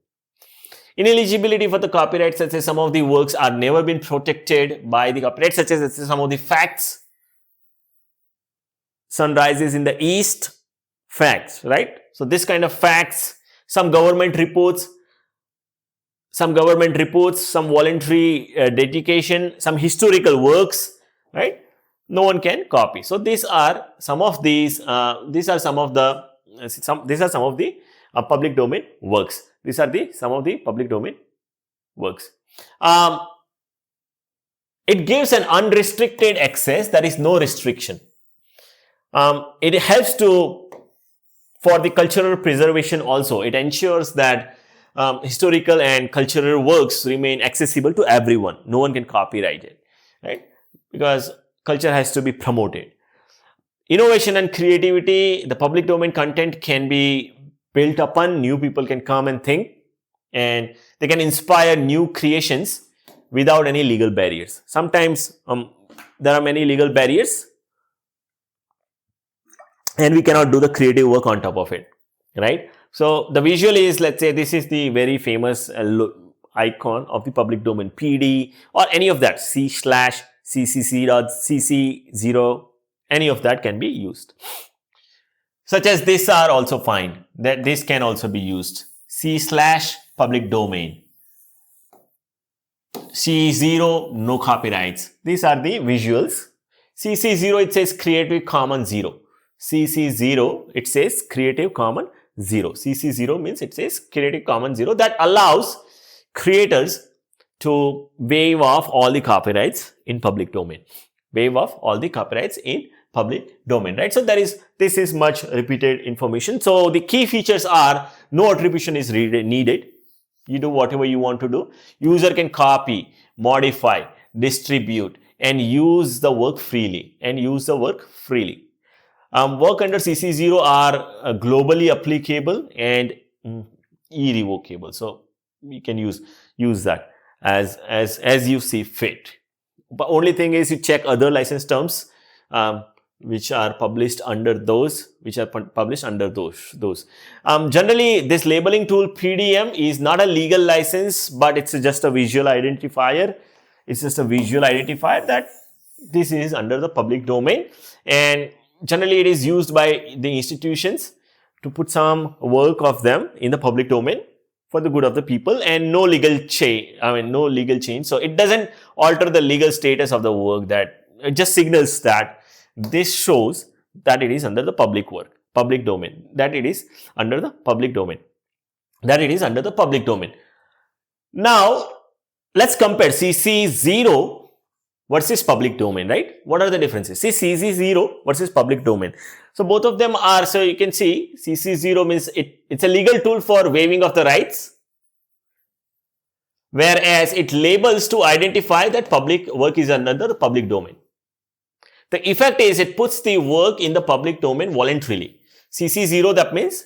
Ineligibility for the copyright, such as some of the works are never been protected by the copyright, such as, let's say, some of the facts. Sun rises in the east, facts, right? So this kind of facts, some government reports, some voluntary dedication, some historical works, right? No one can copy. So these are some of these. These are some of the public domain works. These are some of the public domain works. It gives an unrestricted access. There is no restriction. It helps for the cultural preservation also. It ensures that historical and cultural works remain accessible to everyone. No one can copyright it, right? Because culture has to be promoted. Innovation and creativity, the public domain content can be built upon. New people can come and think, and they can inspire new creations without any legal barriers. Sometimes there are many legal barriers, and we cannot do the creative work on top of it, right? So the visual is, let's say, this is the very famous icon of the public domain, PD or any of that, C/CCC.CC0, any of that can be used. Such as this are also fine, that this can also be used. C/public domain. C0, no copyrights. These are the visuals. CC0, it says Creative Commons 0. CC0, it says Creative Commons 0. CC0 means it says Creative Commons 0. That allows creators to waive off all the copyrights in public domain. Waive off all the copyrights in public domain, right? So this is much repeated information. So the key features are no attribution is needed. You do whatever you want to do. User can copy, modify, distribute, and use the work freely. Work under CC0 are globally applicable and irrevocable. So you can use that as you see fit. But only thing is you check other license terms which are published under those. Generally, this labeling tool PDM is not a legal license, but it's just a visual identifier. It's just a visual identifier that this is under the public domain, and generally it is used by the institutions to put some work of them in the public domain for the good of the people, and no legal change. So it doesn't alter the legal status of the work. That it just signals that this shows that it is under the public domain. That it is under the public domain. Now, let's compare CC0 versus public domain, right? What are the differences? See, CC0 versus public domain. So both of them are, so you can see CC0 means it's a legal tool for waiving of the rights, whereas it labels to identify that public work is under the public domain. The effect is it puts the work in the public domain voluntarily. CC0, that means,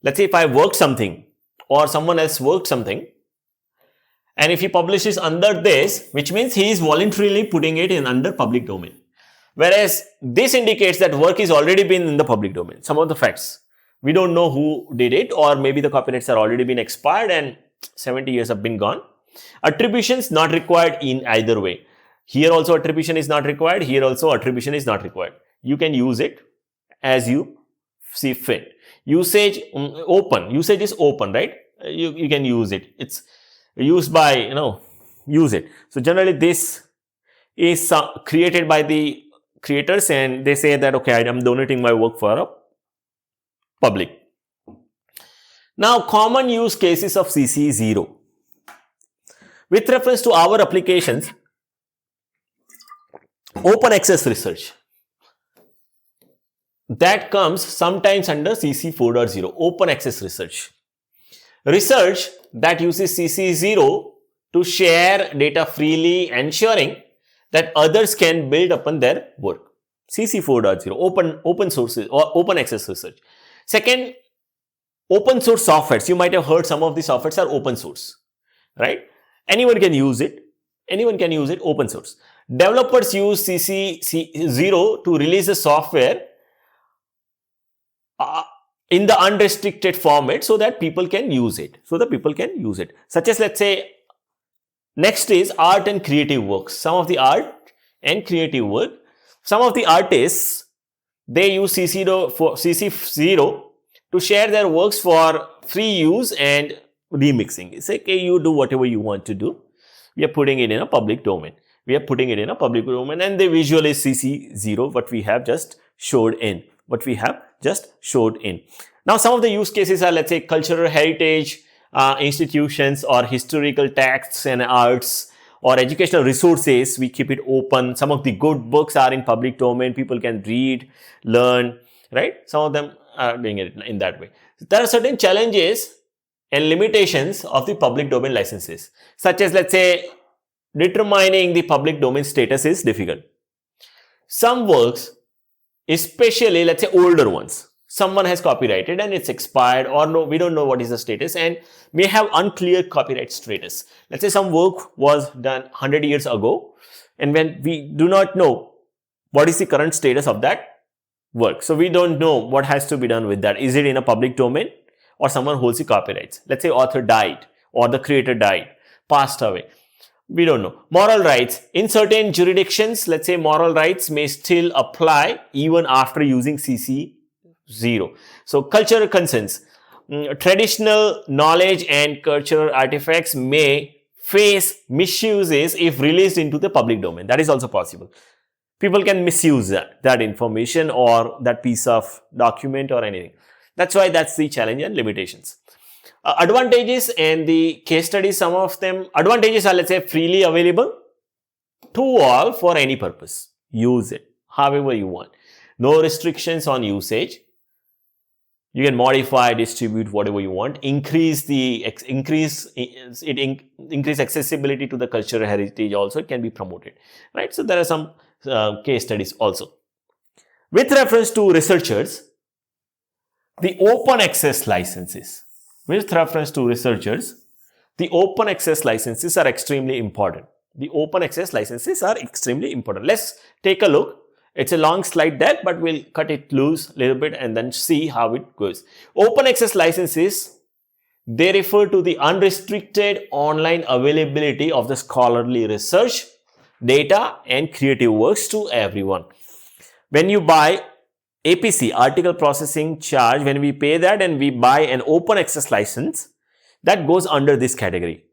let's say if I worked something or someone else worked something, and if he publishes under this, which means he is voluntarily putting it in under public domain. Whereas this indicates that work is already been in the public domain. Some of the facts, we don't know who did it, or maybe the copyrights are already been expired and 70 years have been gone. Attributions not required in either way. Here also attribution is not required. Here also attribution is not required. You can use it as you see fit. Usage open. Usage is open, right? You can use it. It's used by, use it. So generally this is created by the creators, and they say that, okay, I'm donating my work for a public. Now, common use cases of CC0. With reference to our applications, open access research, that comes sometimes under CC 4.0, open access research. Research that uses CC0 to share data freely, ensuring that others can build upon their work. CC 4.0, open sources or open access research. Second, open source softwares. You might have heard some of the softwares are open source, right? Anyone can use it. Anyone can use it, open source. Developers use CC0 to release the software in the unrestricted format so that people can use it. Such as, let's say, next is art and creative works. Some of the art and creative work. Some of the artists, they use CC0 to share their works for free use and remixing. It's like, okay, you do whatever you want to do. We are putting it in a public domain. And the visual is CC0, what we have just showed in. Now, some of the use cases are, let's say, cultural heritage institutions or historical texts and arts or educational resources. We keep it open. Some of the good books are in public domain. People can read, learn, right? Some of them are doing it in that way. There are certain challenges and limitations of the public domain licenses, such as, let's say, determining the public domain status is difficult. Some works, especially, let's say, older ones, someone has copyrighted and it's expired, or no, we don't know what is the status and may have unclear copyright status. Let's say some work was done 100 years ago, and when we do not know what is the current status of that work. So we don't know what has to be done with that. Is it in a public domain or someone holds the copyrights? Let's say author died or the creator died, passed away. We don't know. Moral rights. In certain jurisdictions, let's say moral rights may still apply even after using CC0. So cultural concerns. Traditional knowledge and cultural artifacts may face misuses if released into the public domain. That is also possible. People can misuse that information or that piece of document or anything. That's why that's the challenge and limitations. Advantages and the case studies, some of them, advantages are, let's say, freely available to all for any purpose. Use it however you want. No restrictions on usage. You can modify, distribute whatever you want. Increase accessibility to the cultural heritage also. It can be promoted, right? So there are some case studies also. With reference to researchers, the open access licenses. With reference to researchers, the open access licenses are extremely important. Let's take a look. It's a long slide deck, but we'll cut it loose a little bit and then see how it goes. Open access licenses, they refer to the unrestricted online availability of the scholarly research, data, and creative works to everyone. When you buy APC, article processing charge, when we pay that and we buy an open access license, that goes under this category.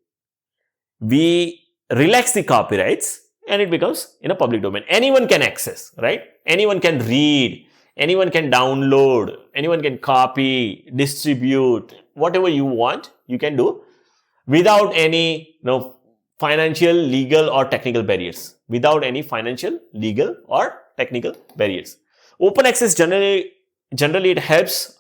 We relax the copyrights and it becomes in a public domain. Anyone can access, right? Anyone can read, anyone can download, anyone can copy, distribute, whatever you want, you can do without any financial, legal or technical barriers. Without any financial, legal or technical barriers. Open access generally it helps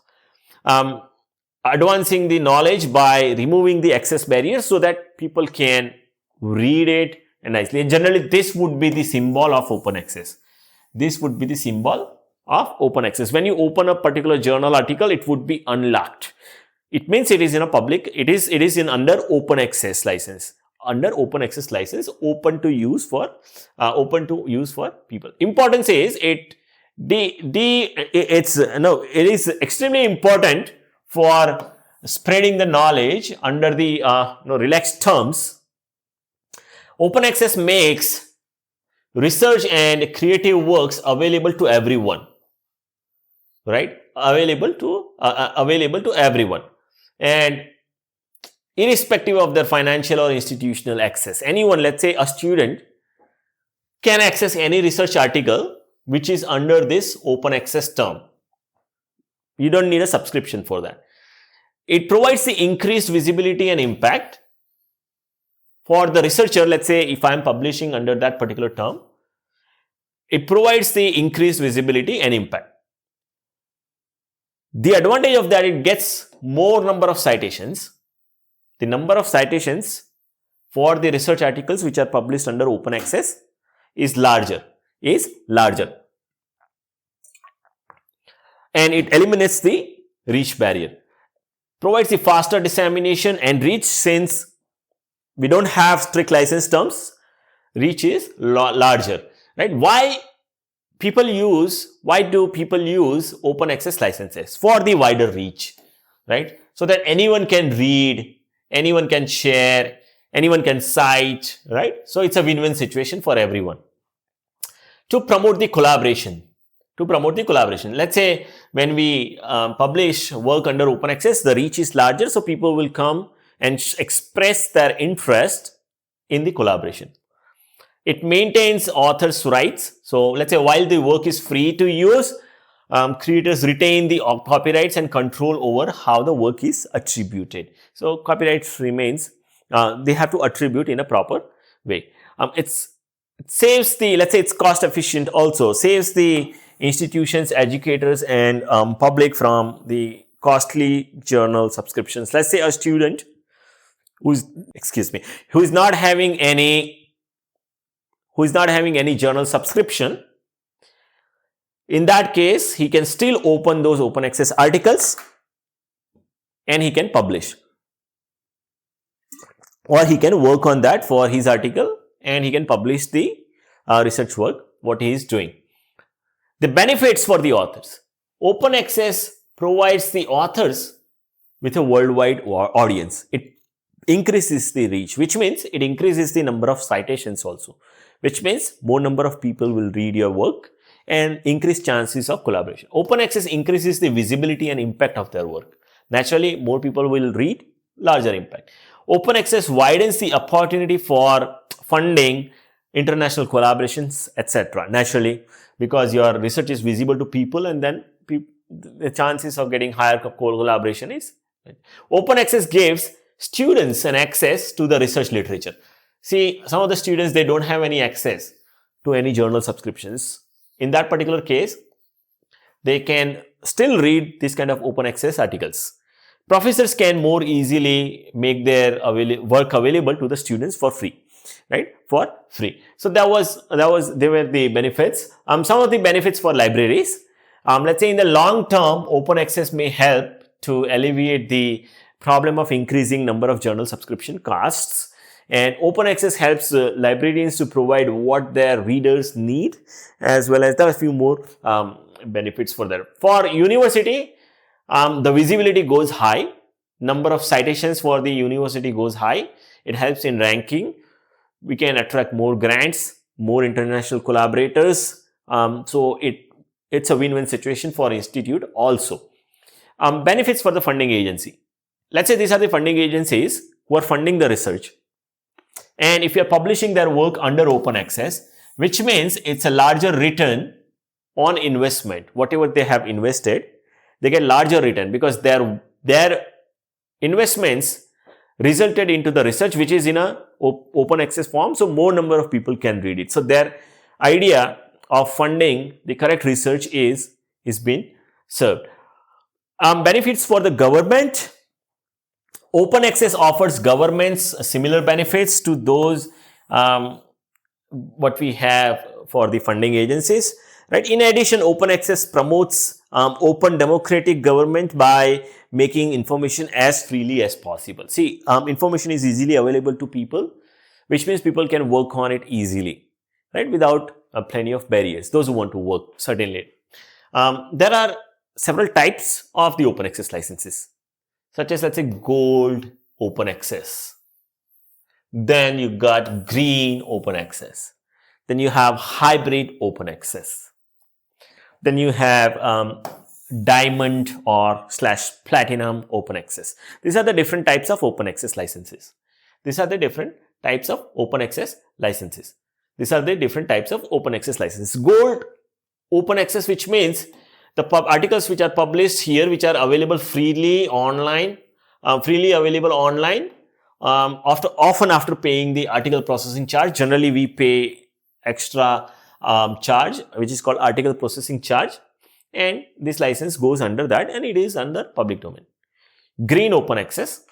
advancing the knowledge by removing the access barriers so that people can read it and nicely. And generally, this would be the symbol of open access. This would be the symbol of open access. When you open a particular journal article, it would be unlocked. It means it is in a public, it is in under open access license. Under open access license, open to use for people. Importance is it is extremely important for spreading the knowledge under the relaxed terms. Open access makes research and creative works available to everyone, right? Available to everyone, and irrespective of their financial or institutional access. Anyone, let's say a student, can access any research article which is under this open access term. You don't need a subscription for that. It provides the increased visibility and impact. For the researcher, let's say if I am publishing under that particular term, it provides the increased visibility and impact. The advantage of that, it gets more number of citations. The number of citations for the research articles which are published under open access is larger. And it eliminates the reach barrier. Provides the faster dissemination and reach, since we don't have strict license terms, reach is larger, right? Why do people use open access licenses? For the wider reach, right? So that anyone can read, anyone can share, anyone can cite, right? So it's a win-win situation for everyone. To promote the collaboration. Let's say when we publish work under open access, the reach is larger, so people will come and express their interest in the collaboration. It maintains authors' rights. So let's say while the work is free to use, creators retain the copyrights and control over how the work is attributed. So copyrights remains, they have to attribute in a proper way. It saves the, let's say it's cost efficient also, saves the institutions, educators and public from the costly journal subscriptions. Let's say a student who is not having any journal subscription. In that case, he can still open those open access articles and he can publish, or he can work on that for his article and he can publish the research work what he is doing. The benefits for the authors. Open access provides the authors with a worldwide audience. It increases the reach, which means it increases the number of citations also, which means more number of people will read your work and increase chances of collaboration. Open access increases the visibility and impact of their work. Naturally, more people will read, larger impact. Open access widens the opportunity for funding, international collaborations, etc. Naturally, because your research is visible to people, and then the chances of getting higher collaboration is. Open access gives students an access to the research literature. See, some of the students, they don't have any access to any journal subscriptions. In that particular case, they can still read this kind of open access articles. Professors can more easily make their work available to the students for free, right? For free. So they were the benefits. Some of the benefits for libraries. Let's say in the long term, open access may help to alleviate the problem of increasing number of journal subscription costs. And open access helps librarians to provide what their readers need, as well as there are a few more benefits for that. For university, the visibility goes high. Number of citations for the university goes high. It helps in ranking. We can attract more grants, more international collaborators. So it's a win-win situation for institute also. Benefits for the funding agency. Let's say these are the funding agencies who are funding the research. And if you are publishing their work under open access, which means it's a larger return on investment. Whatever they have invested, they get larger return because their investments resulted into the research which is in a open access form, so more number of people can read it. So their idea of funding the correct research is being served. Benefits for the government. Open access offers governments similar benefits to those what we have for the funding agencies, right? In addition, open access promotes open democratic government by making information as freely as possible. See, information is easily available to people, which means people can work on it easily, right? Without plenty of barriers, those who want to work, certainly. There are several types of the open access licenses, such as, let's say, gold open access. Then you got green open access. Then you have hybrid open access. Then you have diamond or / platinum open access. These are the different types of open access licenses. These are the different types of open access licenses. These are the different types of open access licenses. Gold open access, which means the articles which are published here, which are available freely online, often after paying the article processing charge. Generally, we pay extra charge, which is called article processing charge, and this license goes under that, and it is under public domain. Green open access.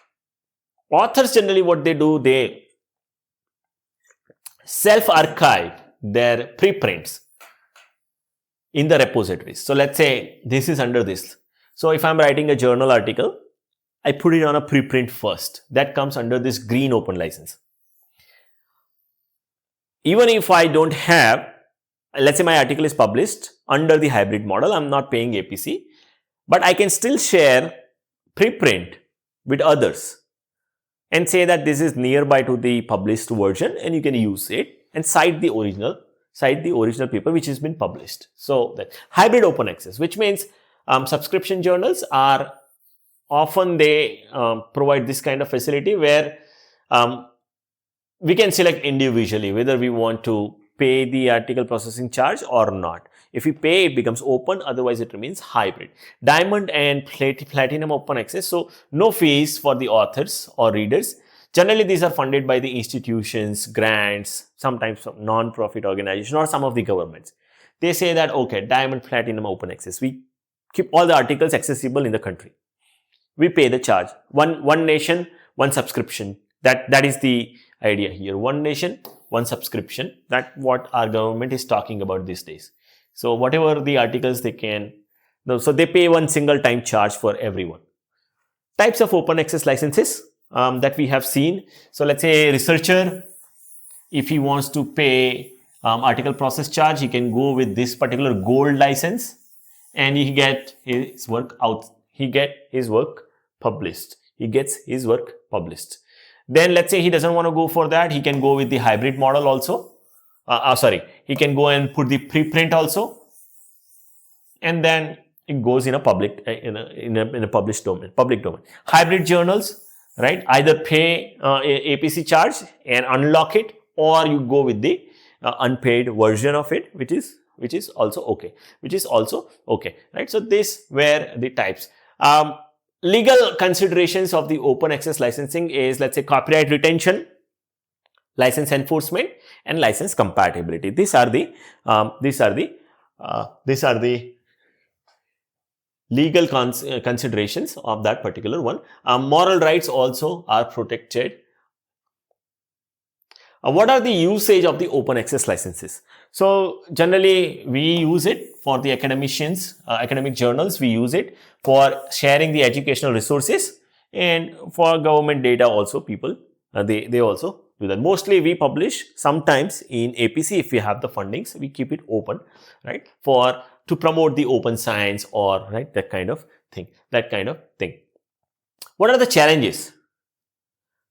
Authors generally what they do, they self-archive their preprints in the repositories. So let's say this is under this. So if I'm writing a journal article, I put it on a preprint first. That comes under this green open license. Even if I don't have, let's say my article is published under the hybrid model, I'm not paying APC, but I can still share preprint with others and say that this is nearby to the published version, and you can use it and cite the original paper which has been published. So that hybrid open access, which means subscription journals are often they provide this kind of facility where we can select individually whether we want to pay the article processing charge or not. If we pay, it becomes open, otherwise it remains hybrid. Diamond and platinum open access, so no fees for the authors or readers. Generally, these are funded by the institutions, grants, sometimes some non-profit organizations or some of the governments. They say that, okay, diamond, platinum open access, we keep all the articles accessible in the country. We pay the charge. One nation, one subscription. That is the idea here. One nation, one subscription. That's what our government is talking about these days. So whatever the articles they can, so they pay one single time charge for everyone. Types of open access licenses that we have seen. So let's say a researcher, if he wants to pay article process charge, he can go with this particular gold license and he get his work out. He get his work published. He gets his work published. Then let's say he doesn't want to go for that. He can go with the hybrid model also. He can go and put the preprint also, and then it goes in a public in a published domain, public domain. Hybrid journals, right? Either pay APC charge and unlock it, or you go with the unpaid version of it, which is also okay. Right? So these were the types. Legal considerations of the open access licensing is, let's say, copyright retention, license enforcement, and license compatibility. These are the legal considerations of that particular one. Moral rights also are protected. What are the usage of the open access licenses? So generally we use it for the academicians, academic journals. We use it for sharing the educational resources, and for government data also people they also do that. Mostly we publish sometimes in APC. If we have the fundings, we keep it open, right, to promote the open science or right that kind of thing. What are the challenges?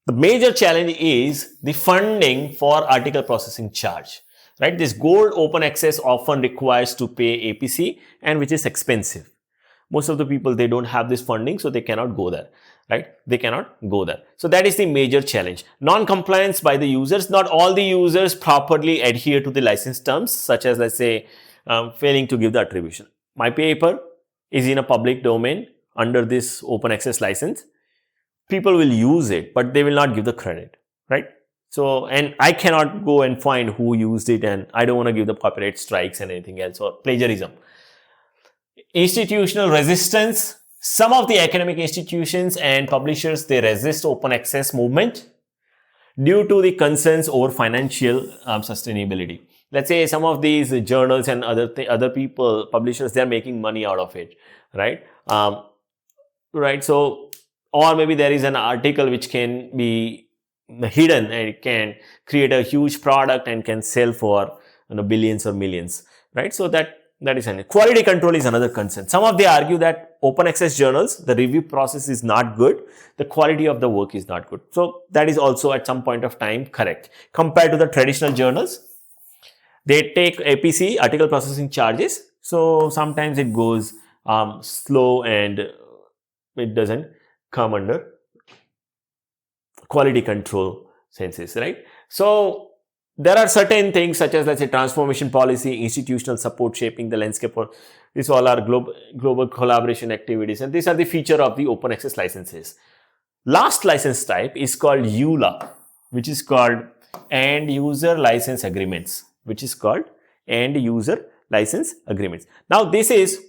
The major challenge is the funding for article processing charge, right? This gold open access often requires to pay APC, and which is expensive. Most of the people, they don't have this funding, so they cannot go there, right? They cannot go there. So that is the major challenge. Non-compliance by the users. Not all the users properly adhere to the license terms, such as, let's say, failing to give the attribution. My paper is in a public domain under this open access license. people will use it, but they will not give the credit, right? So, and I cannot go and find who used it, and I don't want to give the copyright strikes and anything else, or plagiarism. Institutional resistance. Some of the academic institutions and publishers, they resist open access movement due to the concerns over financial sustainability. Let's say some of these journals and other people, publishers, they're making money out of it, right? Right. So, or maybe there is an article which can be hidden and it can create a huge product and can sell for billions or millions, right? So that is an quality control is another concern. Some of they argue that open access journals, the review process is not good, the quality of the work is not good. So that is also at some point of time correct compared to the traditional journals. They take APC, article processing charges, so sometimes it goes slow and it doesn't come under quality control senses, right? So there are certain things such as, let's say, transformation policy, institutional support shaping the landscape. These all are global collaboration activities, and these are the feature of the open access licenses. Last license type is called EULA, which is called end user license agreements, Now this is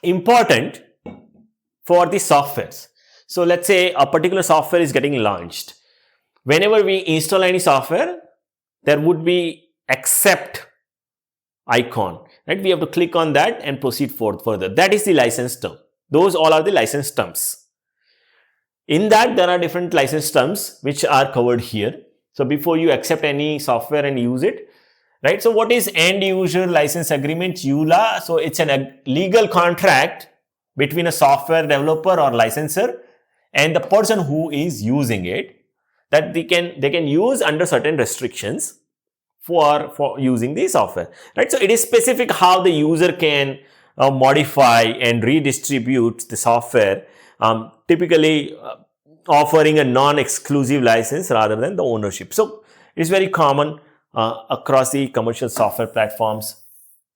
important for the softwares. So let's say a particular software is getting launched. Whenever we install any software, there would be accept icon, right? We have to click on that and proceed further. That is the license term. Those all are the license terms. In that, there are different license terms which are covered here. So before you accept any software and use it, right? So what is end user license agreement, EULA? So it's a legal contract between a software developer or licensor and the person who is using it, that they can use under certain restrictions for using the software, right? So it is specific how the user can modify and redistribute the software, typically offering a non-exclusive license rather than the ownership. So it's very common across the commercial software platforms,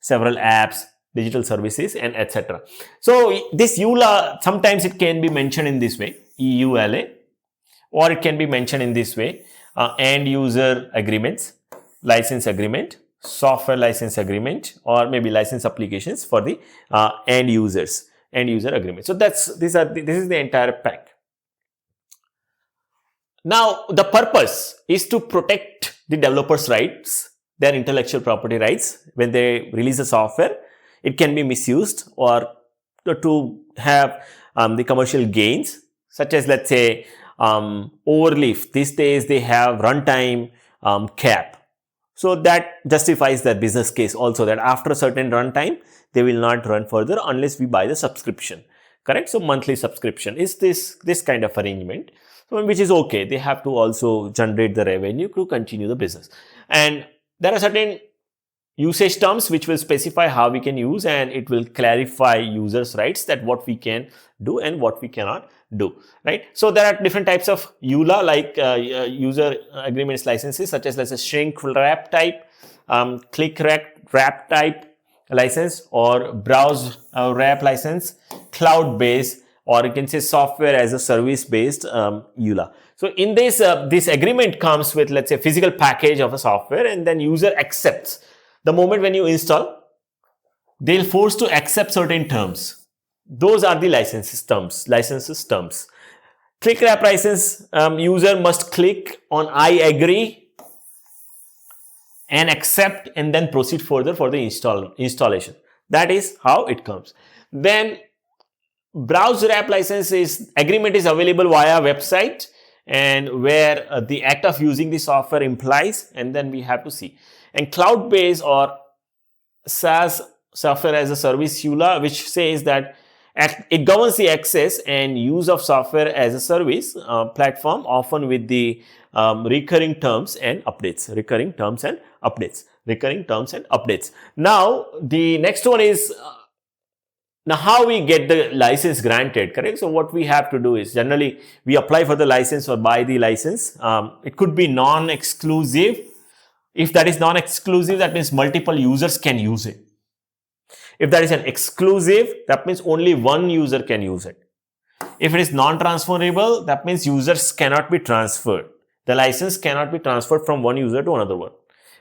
several apps, digital services, and etc. So this EULA, sometimes it can be mentioned in this way, EULA, or it can be mentioned in this way, end user agreements, license agreement, software license agreement, or maybe license applications for the end user agreement. So this is the entire pack. Now the purpose is to protect the developers' rights, their intellectual property rights. When they release the software, it can be misused or to have the commercial gains, such as, let's say, overleaf. These days they have runtime cap. So that justifies their business case also, that after a certain runtime, they will not run further unless we buy the subscription, correct? So monthly subscription is this kind of arrangement, so which is okay. They have to also generate the revenue to continue the business. And there are certain usage terms which will specify how we can use, and it will clarify users' rights, that what we can do and what we cannot do, right? So there are different types of EULA, like user agreements licenses, such as, let's say, shrink wrap type, click wrap type license, or browse wrap license, cloud based, or you can say software as a service based EULA. So in this, this agreement comes with, let's say, physical package of a software, and then user accepts. The moment when you install, they'll force to accept certain terms. Those are the licenses terms. Click wrap license, user must click on I agree and accept, and then proceed further for the installation. That is how it comes. Then browse wrap license agreement is available via website, and where the act of using the software implies, and then we have to see. And cloud-based or SaaS, software as a service EULA, which says that it governs the access and use of software as a service platform, often with the recurring terms and updates. Now, the next one is now how we get the license granted, correct? So what we have to do is, generally we apply for the license or buy the license. It could be non-exclusive. If that is non-exclusive, that means multiple users can use it. If that is an exclusive, that means only one user can use it. If it is non-transferable, that means users cannot be transferred. The license cannot be transferred from one user to another one,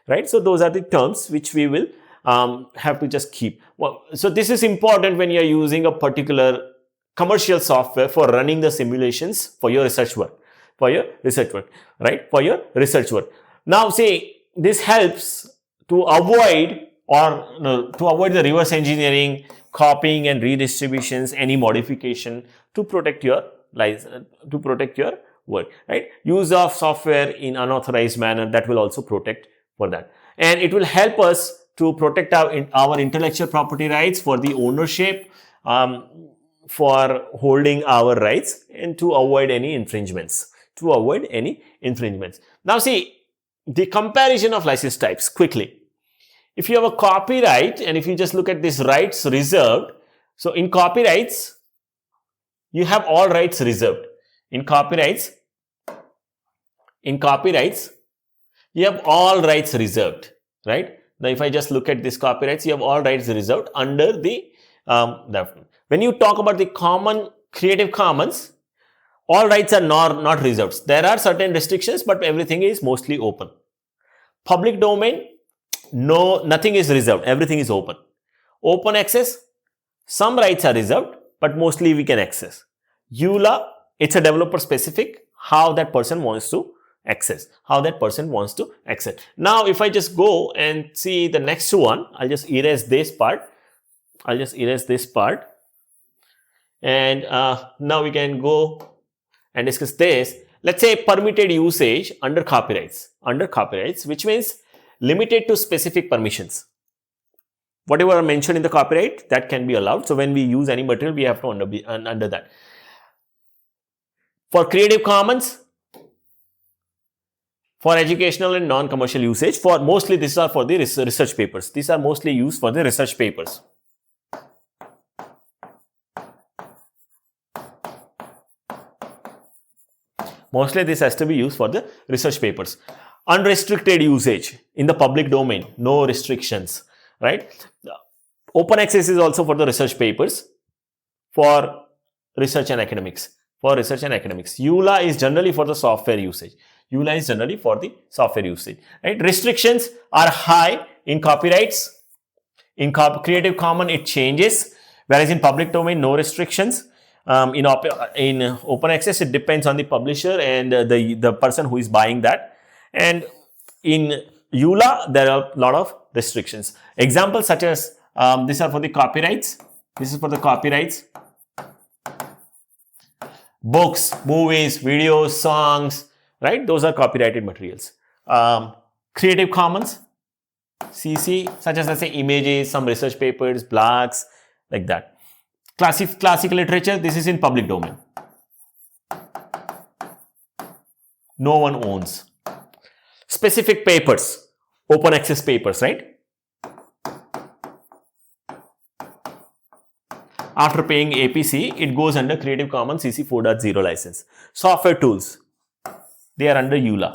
right? So those are the terms which we will have to just keep. Well, so this is important when you are using a particular commercial software for running the simulations for your research work, right? For your research work. Now, see, this helps to avoid the reverse engineering, copying and redistributions, any modification to protect your work, right? Use of software in unauthorized manner, that will also protect for that. And it will help us to protect our intellectual property rights for the ownership, for holding our rights, and to avoid any infringements. Now see, the comparison of license types quickly. If you have a copyright and if you just look at this rights reserved, so in copyrights, you have all rights reserved. In copyrights, you have all rights reserved, right? Now, if I just look at this copyrights, you have all rights reserved under the when you talk about the common Creative Commons, all rights are not reserved. There are certain restrictions, but everything is mostly open. Public domain, nothing is reserved. Everything is open. Open access, some rights are reserved, but mostly we can access. EULA, it's a developer specific, how that person wants to access. Now, if I just go and see the next one, I'll just erase this part. And now we can go and discuss this. Let's say permitted usage under copyrights, which means limited to specific permissions. Whatever are mentioned in the copyright, that can be allowed. So when we use any material, we have to be under that. For Creative Commons, for educational and non-commercial usage, for mostly these are for the research papers. These are mostly used for the research papers. Mostly this has to be used for the research papers. Unrestricted usage in the public domain, no restrictions, right? Open access is also for the research papers, for research and academics. EULA is generally for the software usage. Right? Restrictions are high in copyrights. In Creative Commons, it changes, whereas in public domain, no restrictions. In open access, it depends on the publisher and the person who is buying that. And in EULA, there are a lot of restrictions. Examples such as these are for the copyrights. Books, movies, videos, songs, right? Those are copyrighted materials. Creative Commons, CC, such as, let's say, images, some research papers, blogs, like that. Classical literature, this is in public domain. No one owns. Specific papers, open access papers, right? After paying APC, it goes under Creative Commons CC 4.0 license. Software tools, they are under EULA.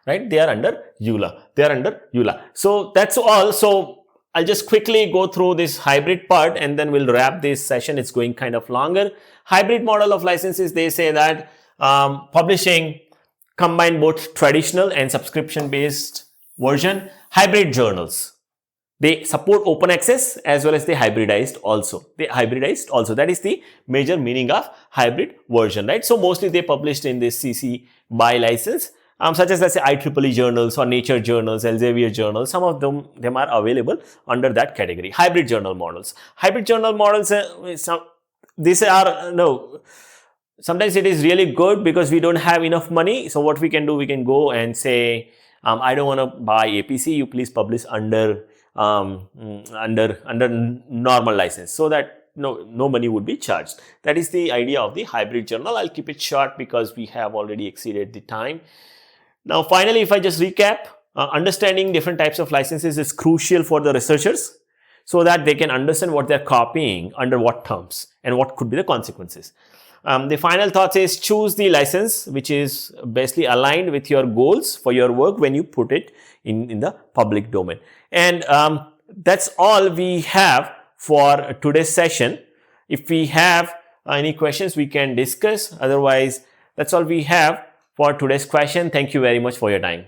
Right? They are under EULA. So that's all. So I'll just quickly go through this hybrid part and then we'll wrap this session. It's going kind of longer. Hybrid model of licenses, they say that publishing combine both traditional and subscription based version. Hybrid journals, they support open access as well as they hybridized also. That is the major meaning of hybrid version, right? So mostly they published in this CC BY license, such as, let's say, IEEE journals or Nature journals, Elsevier journals. Some of them are available under that category. Hybrid journal models, these are sometimes it is really good because we don't have enough money. So what we can do, we can go and say, I don't want to buy APC. You please publish under normal license, so that no money would be charged. That is the idea of the hybrid journal. I'll keep it short because we have already exceeded the time. Now, finally, if I just recap, understanding different types of licenses is crucial for the researchers so that they can understand what they're copying, under what terms, and what could be the consequences. The final thought is choose the license which is basically aligned with your goals for your work when you put it in the public domain. And that's all we have for today's session. If we have any questions, we can discuss. Otherwise, that's all we have for today's question. Thank you very much for your time.